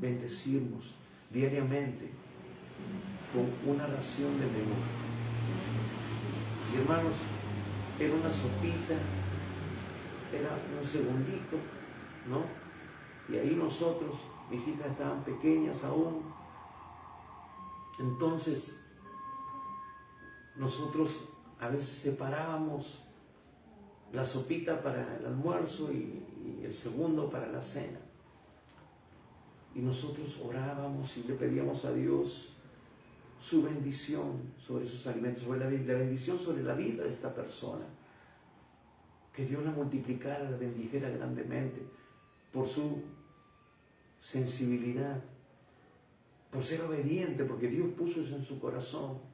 bendecirnos diariamente con una ración de menú. Y hermanos, era una sopita, era un segundito, ¿no? Y ahí nosotros, mis hijas estaban pequeñas aún, entonces nosotros a veces separábamos la sopita para el almuerzo y el segundo para la cena. Y nosotros orábamos y le pedíamos a Dios su bendición sobre esos alimentos, sobre la bendición sobre la vida de esta persona. Que Dios la multiplicara, la bendijera grandemente por su sensibilidad, por ser obediente, porque Dios puso eso en su corazón.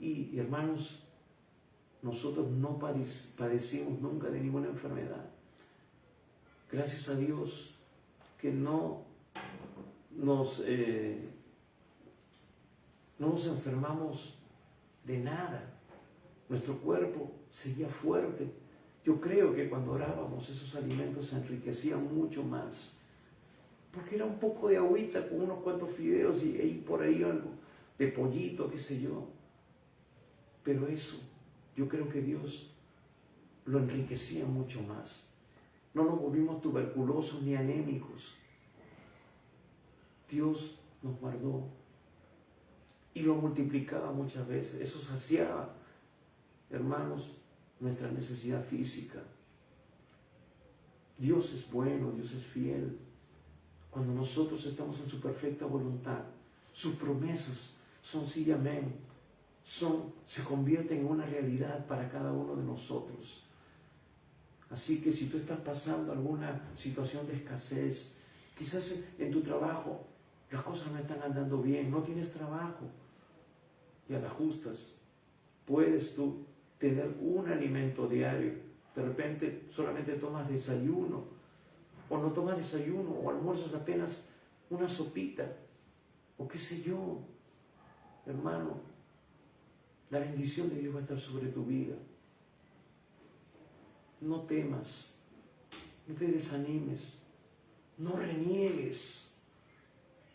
Y hermanos, nosotros no padecimos nunca de ninguna enfermedad. Gracias a Dios que no nos enfermamos de nada. Nuestro cuerpo seguía fuerte Yo creo que cuando orábamos esos alimentos se enriquecían mucho más. Porque era un poco de agüita con unos cuantos fideos y por ahí algo de pollito, qué sé yo. Pero eso, yo creo que Dios lo enriquecía mucho más. No nos volvimos tuberculosos ni anémicos. Dios nos guardó y lo multiplicaba muchas veces. Eso saciaba, hermanos, nuestra necesidad física. Dios es bueno, Dios es fiel. Cuando nosotros estamos en su perfecta voluntad, sus promesas son sí y amén. Se convierten en una realidad para cada uno de nosotros. Así que si tú estás pasando alguna situación de escasez, quizás en tu trabajo las cosas no están andando bien, no tienes trabajo y a las justas puedes tú tener un alimento diario. De repente solamente tomas desayuno o no tomas desayuno o almuerzas apenas una sopita o qué sé yo. Hermano, la bendición de Dios va a estar sobre tu vida. No temas, no te desanimes, no reniegues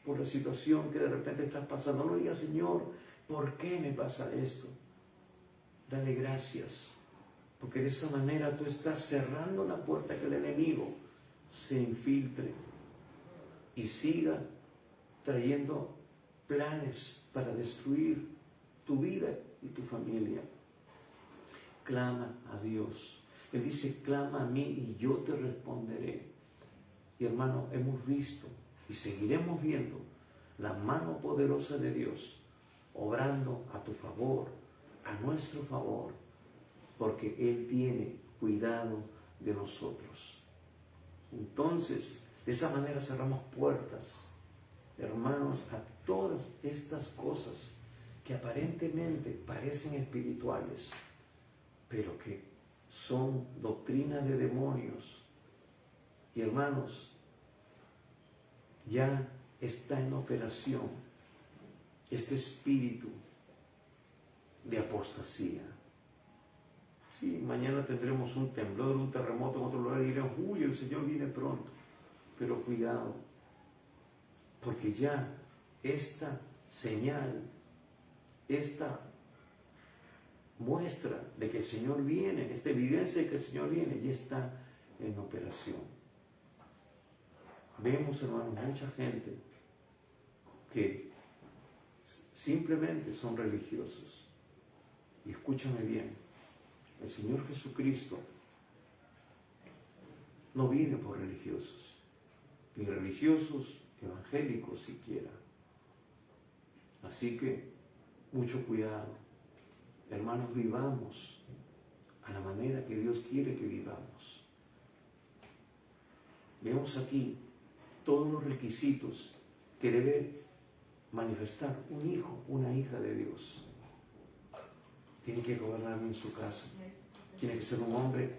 por la situación que de repente estás pasando. No digas, Señor, ¿por qué me pasa esto? Dale gracias, porque de esa manera tú estás cerrando la puerta que el enemigo se infiltre y siga trayendo planes para destruir tu vida y tu familia. Clama a Dios. Él dice, clama a mí y yo te responderé. Y hermano, hemos visto y seguiremos viendo la mano poderosa de Dios obrando a tu favor, a nuestro favor, porque Él tiene cuidado de nosotros. Entonces, de esa manera cerramos puertas, hermanos, a todas estas cosas que aparentemente parecen espirituales, pero que son doctrinas de demonios. Y hermanos, ya está en operación este espíritu de apostasía. Sí, mañana tendremos un temblor, un terremoto en otro lugar y dirán, uy, el Señor viene pronto. Pero cuidado, porque ya esta señal, esta muestra de que el Señor viene, esta evidencia de que el Señor viene, ya está en operación. Vemos, hermanos, mucha gente que simplemente son religiosos. Y escúchame bien, el Señor Jesucristo no viene por religiosos, ni religiosos evangélicos siquiera. Así que, mucho cuidado. Hermanos, vivamos a la manera que Dios quiere que vivamos. Vemos aquí todos los requisitos que debe manifestar un hijo, una hija de Dios. Tiene que gobernar bien su casa. Tiene que ser un hombre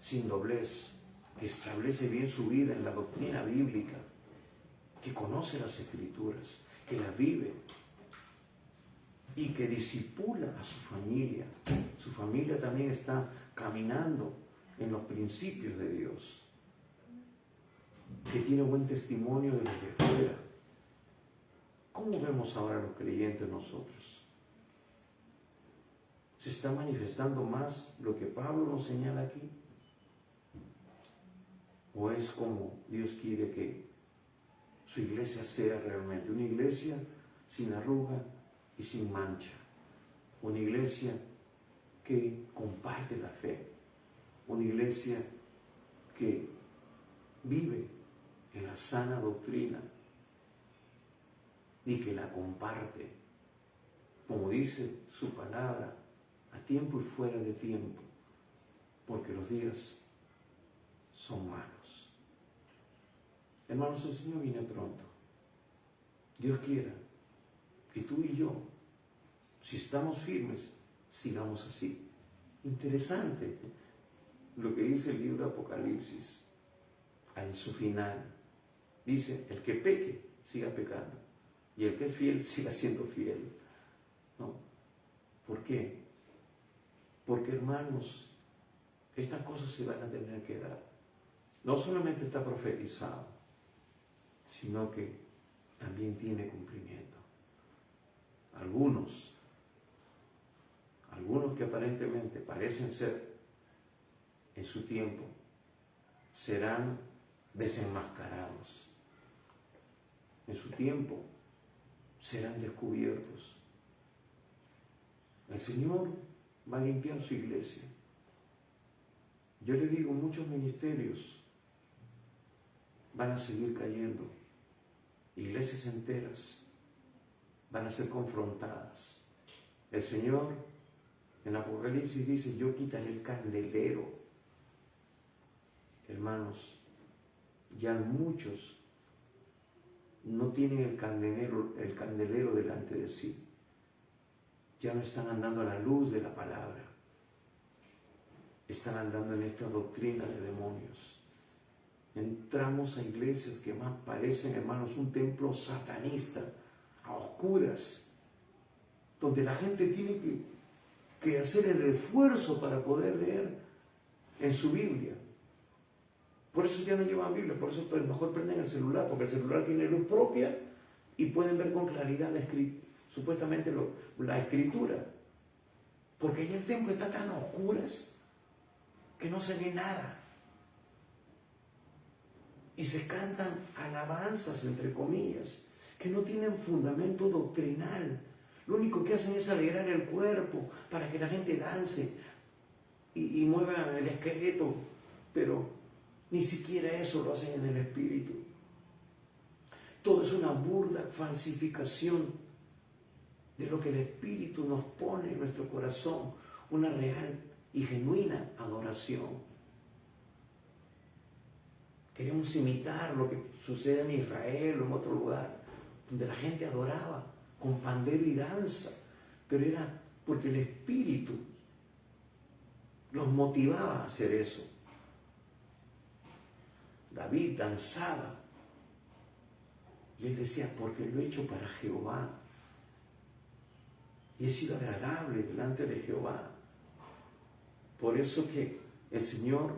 sin doblez, que establece bien su vida en la doctrina bíblica, que conoce las Escrituras, que las vive y que discipula a su familia. Su familia también está caminando en los principios de Dios, que tiene buen testimonio de los de fuera. ¿Cómo vemos ahora los creyentes nosotros? ¿Se está manifestando más lo que Pablo nos señala aquí? ¿O es como Dios quiere que su iglesia sea realmente? Una iglesia sin arruga y sin mancha. Una iglesia que comparte la fe. Una iglesia que vive en la sana doctrina y que la comparte, como dice su palabra, a tiempo y fuera de tiempo, porque los días son malos. Hermanos, el Señor viene pronto. Dios quiera que tú y yo, si estamos firmes, sigamos así. Interesante lo que dice el libro de Apocalipsis, en su final. Dice, el que peque, siga pecando. Y el que es fiel, siga siendo fiel. ¿No? ¿Por qué? Porque, hermanos, estas cosas se van a tener que dar. No solamente está profetizado, sino que también tiene cumplimiento. Algunos que aparentemente parecen ser en su tiempo, serán desenmascarados. En su tiempo serán descubiertos. El Señor va a limpiar su iglesia. Yo le digo, muchos ministerios van a seguir cayendo. Iglesias enteras van a ser confrontadas. El Señor en Apocalipsis dice, yo quitaré el candelero. Hermanos, ya muchos no tienen el candelero delante de sí. Ya no están andando a la luz de la palabra. Están andando en esta doctrina de demonios. Entramos a iglesias que más parecen, hermanos, un templo satanista, a oscuras, donde la gente tiene que hacer el esfuerzo para poder leer en su Biblia. Por eso ya no llevan Biblia, por eso mejor prenden el celular, porque el celular tiene luz propia y pueden ver con claridad supuestamente la escritura. Porque ya el templo está tan a oscuras que no se ve nada. Y se cantan alabanzas, entre comillas, que no tienen fundamento doctrinal. Lo único que hacen es alegrar el cuerpo para que la gente dance y mueva el esqueleto, pero ni siquiera eso lo hacen en el espíritu. Todo es una burda falsificación de lo que el espíritu nos pone en nuestro corazón, una real y genuina adoración. Queremos imitar lo que sucede en Israel o en otro lugar, donde la gente adoraba con pandero y danza, pero era porque el espíritu los motivaba a hacer eso. David danzaba y él decía, porque lo he hecho para Jehová y he sido agradable delante de Jehová. Por eso que el Señor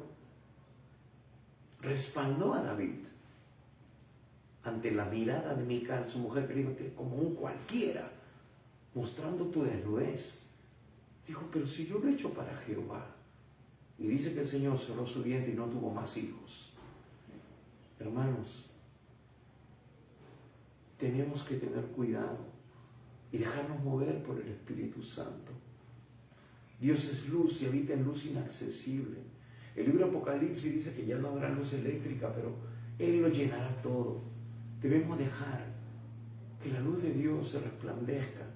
respaldó a David ante la mirada de Mical, su mujer, que dijo, como un cualquiera, mostrando tu desnudez. Dijo, pero si yo lo he hecho para Jehová. Y dice que el Señor cerró su vientre y no tuvo más hijos. Hermanos, tenemos que tener cuidado y dejarnos mover por el Espíritu Santo. Dios es luz y habita en luz inaccesible. El libro Apocalipsis dice que ya no habrá luz eléctrica, pero Él lo llenará todo. Debemos dejar que la luz de Dios se resplandezca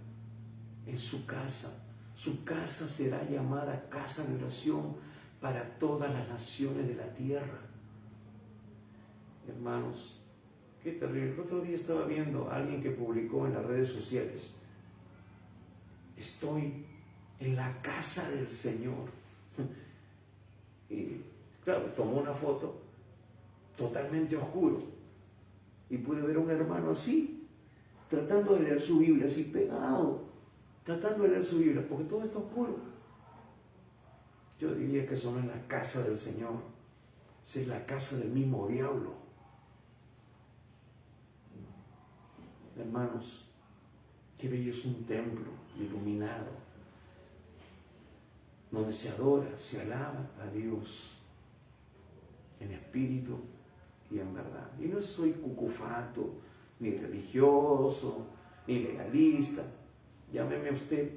en su casa. Su casa será llamada casa de oración para todas las naciones de la tierra. Hermanos, qué terrible. El otro día estaba viendo a alguien que publicó en las redes sociales, estoy en la casa del Señor. Y claro, tomó una foto totalmente oscuro y pude ver a un hermano así, tratando de leer su Biblia, así pegado, tratando de leer su Biblia, porque todo está oscuro. Yo diría que eso no es la casa del Señor, es la casa del mismo diablo. Hermanos, qué bello es un templo iluminado, donde se adora, se alaba a Dios en espíritu y en verdad. Y no soy cucufato, ni religioso, ni legalista. Llámeme usted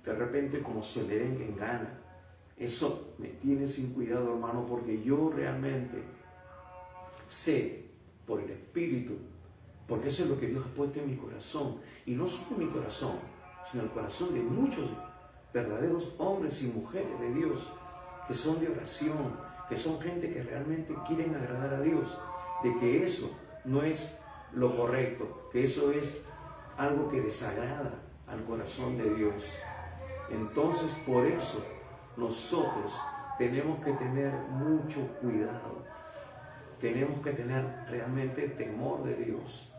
de repente como se le den en gana. Eso me tiene sin cuidado, hermano, porque yo realmente sé por el espíritu, porque eso es lo que Dios ha puesto en mi corazón. Y no solo en mi corazón, sino en el corazón de muchos verdaderos hombres y mujeres de Dios, que son de oración, que son gente que realmente quieren agradar a Dios, de que eso no es lo correcto, que eso es algo que desagrada al corazón de Dios. Entonces, por eso nosotros tenemos que tener mucho cuidado, tenemos que tener realmente temor de Dios.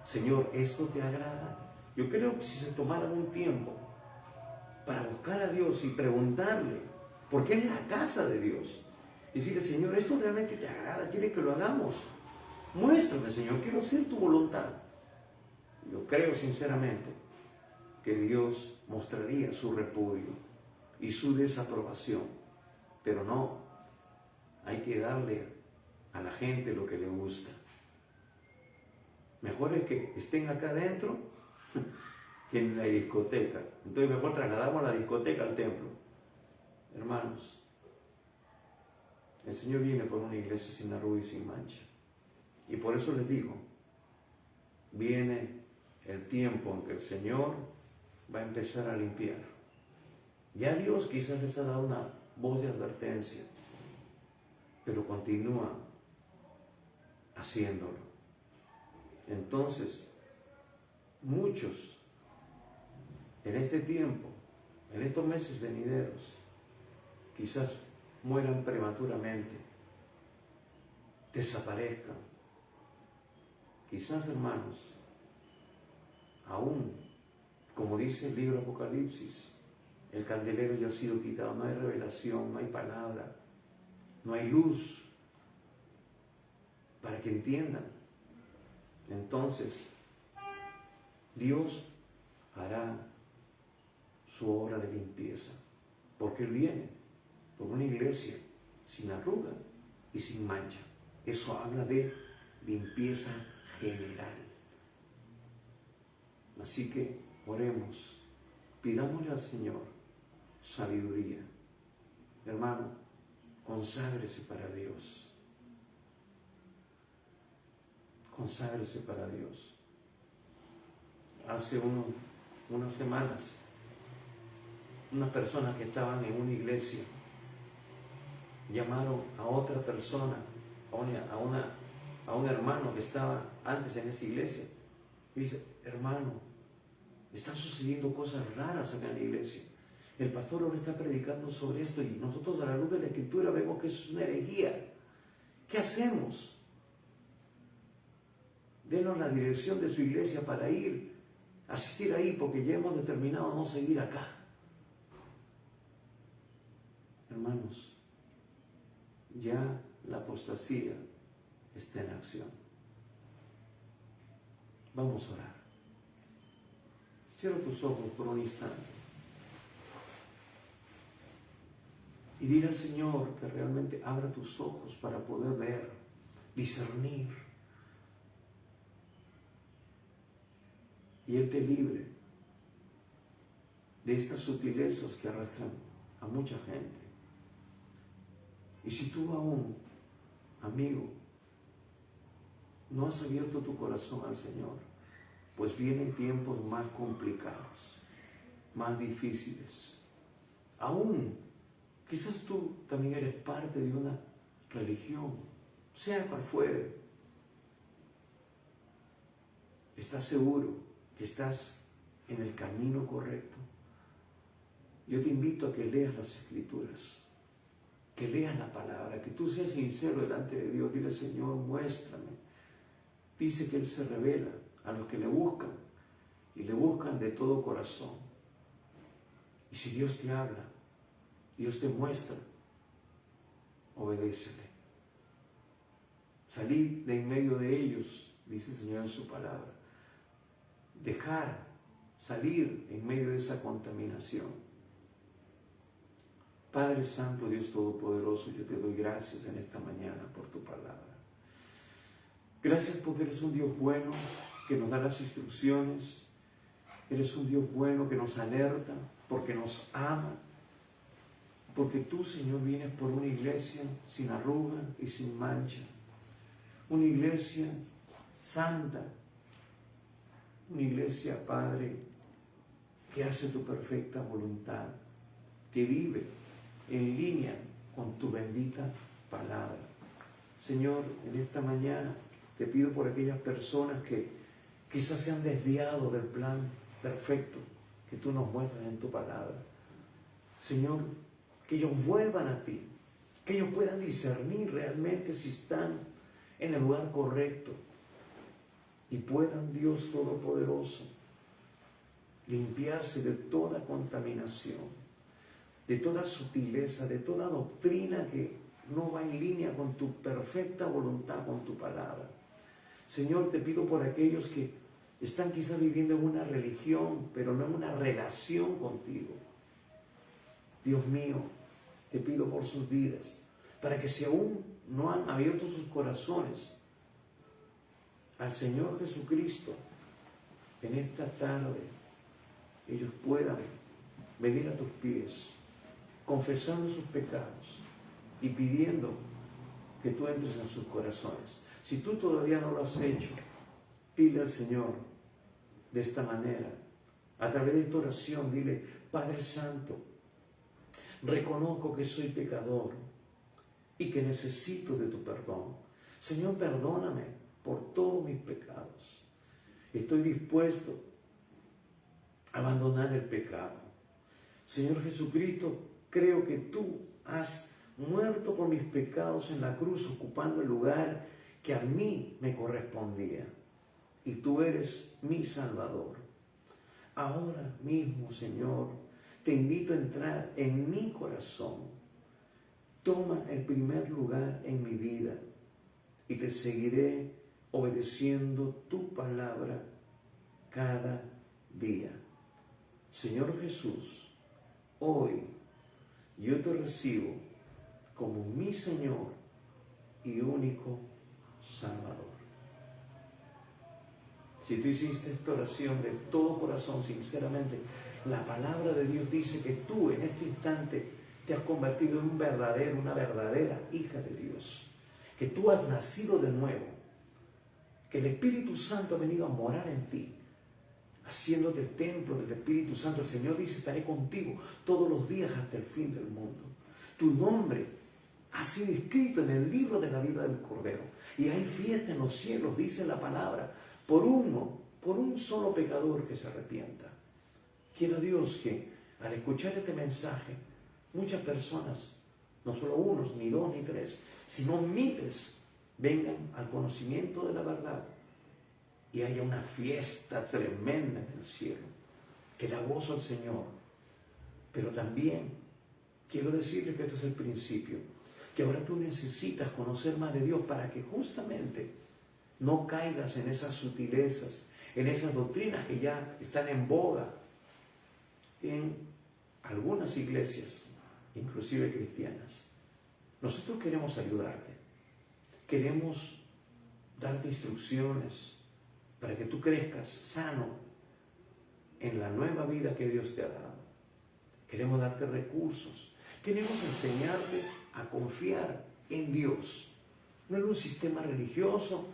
Señor, ¿esto te agrada? Yo creo que si se tomaran un tiempo para buscar a Dios y preguntarle porque es la casa de Dios. Y decirle, Señor, esto realmente te agrada, quiere que lo hagamos. Muéstrame, Señor, quiero hacer tu voluntad. Yo creo sinceramente que Dios mostraría su repudio y su desaprobación, pero no, hay que darle a la gente lo que le gusta. Mejor es que estén acá adentro que en la discoteca. Entonces mejor trasladamos la discoteca al templo. Hermanos, el Señor viene por una iglesia sin arruga y sin mancha. Y por eso les digo, viene el tiempo en que el Señor va a empezar a limpiar. Ya Dios quizás les ha dado una voz de advertencia, pero continúa haciéndolo. Entonces, muchos en este tiempo, en estos meses venideros, quizás mueran prematuramente, desaparezcan. Quizás, hermanos, aún, como dice el libro Apocalipsis, el candelero ya ha sido quitado, no hay revelación, no hay palabra, no hay luz para que entiendan. Entonces, Dios hará su obra de limpieza, porque Él viene por una iglesia sin arruga y sin mancha. Eso habla de limpieza general. Así que oremos, pidámosle al Señor sabiduría. Hermano, conságrese para Dios. Conságrese para Dios. Hace unas semanas, unas personas que estaban en una iglesia llamaron a otra persona, a un hermano que estaba antes en esa iglesia, y dice, hermano, están sucediendo cosas raras acá en la iglesia. El pastor ahora está predicando sobre esto y nosotros a la luz de la Escritura vemos que eso es una herejía. ¿Qué hacemos? Denos la dirección de su iglesia para ir, asistir ahí, porque ya hemos determinado no seguir acá. Hermanos, ya la apostasía está en acción. Vamos a orar. Cierra tus ojos por un instante y dile al Señor que realmente abra tus ojos para poder ver, discernir, y Él te libre de estas sutilezas que arrastran a mucha gente. Y si tú aún, amigo, no has abierto tu corazón al Señor, pues vienen tiempos más complicados, más difíciles. Aún, quizás tú también eres parte de una religión, sea cual fuere. ¿Estás seguro que estás en el camino correcto? Yo te invito a que leas las Escrituras, que leas la palabra, que tú seas sincero delante de Dios. Dile, Señor, muéstrame. Dice que Él se revela a los que le buscan y le buscan de todo corazón. Y si Dios te habla, Dios te muestra, obedécele. Salid de en medio de ellos, dice el Señor en su palabra. Dejar salir en medio de esa contaminación. Padre Santo, Dios Todopoderoso, yo te doy gracias en esta mañana por tu palabra. Gracias porque eres un Dios bueno que nos da las instrucciones. Eres un Dios bueno que nos alerta, porque nos ama. Porque tú, Señor, vienes por una iglesia sin arruga y sin mancha. Una iglesia santa. Una iglesia, Padre, que hace tu perfecta voluntad, que vive en línea con tu bendita palabra. Señor, en esta mañana te pido por aquellas personas que quizás se han desviado del plan perfecto que tú nos muestras en tu palabra. Señor, que ellos vuelvan a ti, que ellos puedan discernir realmente si están en el lugar correcto y puedan, Dios Todopoderoso, limpiarse de toda contaminación. de toda sutileza, de toda doctrina que no va en línea con tu perfecta voluntad, con tu palabra. Señor, te pido por aquellos que están quizás viviendo en una religión, pero no en una relación contigo. Dios mío, te pido por sus vidas, para que si aún no han abierto sus corazones al Señor Jesucristo, en esta tarde ellos puedan venir a tus pies, confesando sus pecados y pidiendo que tú entres en sus corazones. Si tú todavía no lo has hecho, dile al Señor de esta manera, a través de esta oración, dile: Padre Santo, reconozco que soy pecador y que necesito de tu perdón. Señor, perdóname por todos mis pecados. Estoy dispuesto a abandonar el pecado. Señor Jesucristo, creo que tú has muerto por mis pecados en la cruz, ocupando el lugar que a mí me correspondía. Y tú eres mi Salvador. Ahora mismo, Señor, te invito a entrar en mi corazón. Toma el primer lugar en mi vida y te seguiré obedeciendo tu palabra cada día. Señor Jesús, hoy yo te recibo como mi Señor y único Salvador. Si tú hiciste esta oración de todo corazón, sinceramente, la palabra de Dios dice que tú en este instante te has convertido en un verdadero, una verdadera hija de Dios. Que tú has nacido de nuevo. Que el Espíritu Santo ha venido a morar en ti, haciéndote el templo del Espíritu Santo. El Señor dice: estaré contigo todos los días hasta el fin del mundo. Tu nombre ha sido escrito en el libro de la vida del Cordero. Y hay fiesta en los cielos, dice la palabra, por un solo pecador que se arrepienta. Quiero Dios que al escuchar este mensaje, muchas personas, no solo unos, ni dos, ni tres, sino miles, vengan al conocimiento de la verdad y haya una fiesta tremenda en el cielo, que da gozo al Señor. Pero también quiero decirles que esto es el principio, que ahora tú necesitas conocer más de Dios para que justamente no caigas en esas sutilezas, en esas doctrinas que ya están en boga en algunas iglesias, inclusive cristianas. Nosotros queremos ayudarte, queremos darte instrucciones para que tú crezcas sano en la nueva vida que Dios te ha dado. Queremos darte recursos, queremos enseñarte a confiar en Dios, no en un sistema religioso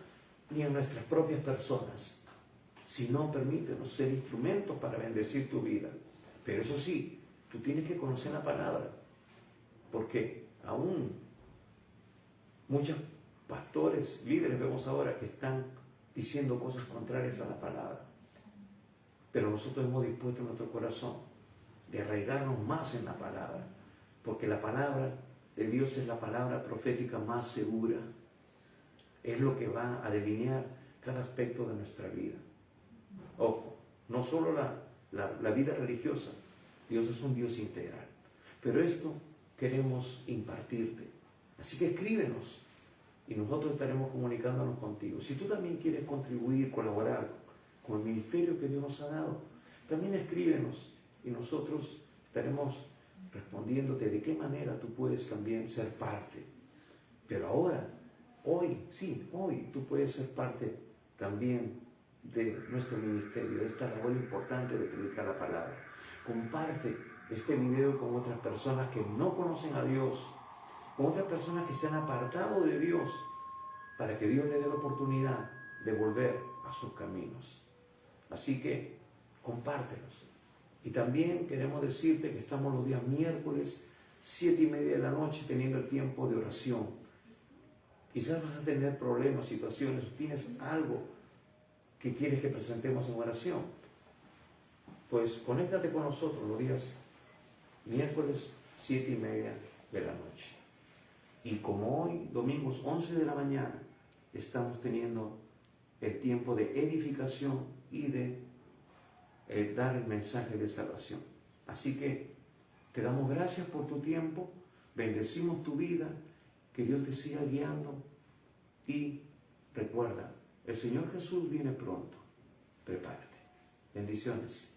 ni en nuestras propias personas, sino permítenos ser instrumentos para bendecir tu vida. Pero eso sí, tú tienes que conocer la palabra, porque aún muchos pastores, líderes vemos ahora que están diciendo cosas contrarias a la palabra. Pero nosotros hemos dispuesto en nuestro corazón de arraigarnos más en la palabra, porque la palabra de Dios es la palabra profética más segura. Es lo que va a delinear cada aspecto de nuestra vida. Ojo, no solo la vida religiosa, Dios es un Dios integral. Pero esto queremos impartirte. Así que escríbenos y nosotros estaremos comunicándonos contigo. Si tú también quieres contribuir, colaborar con el ministerio que Dios nos ha dado, también escríbenos y nosotros estaremos respondiéndote de qué manera tú puedes también ser parte. Pero ahora, hoy tú puedes ser parte también de nuestro ministerio, de esta labor importante de predicar la palabra. Comparte este video con otras personas que no conocen a Dios, con otras personas que se han apartado de Dios, para que Dios le dé la oportunidad de volver a sus caminos. Así que compártelos. Y también queremos decirte que estamos los días miércoles, 7:30 de la noche, teniendo el tiempo de oración. Quizás vas a tener problemas, situaciones, tienes algo que quieres que presentemos en oración. Pues conéctate con nosotros los días miércoles, 7:30 de la noche. Y como hoy, domingos 11 de la mañana, estamos teniendo el tiempo de edificación y de dar el mensaje de salvación. Así que Te damos gracias por tu tiempo, bendecimos tu vida, que Dios te siga guiando y recuerda, el Señor Jesús viene pronto. Prepárate. Bendiciones.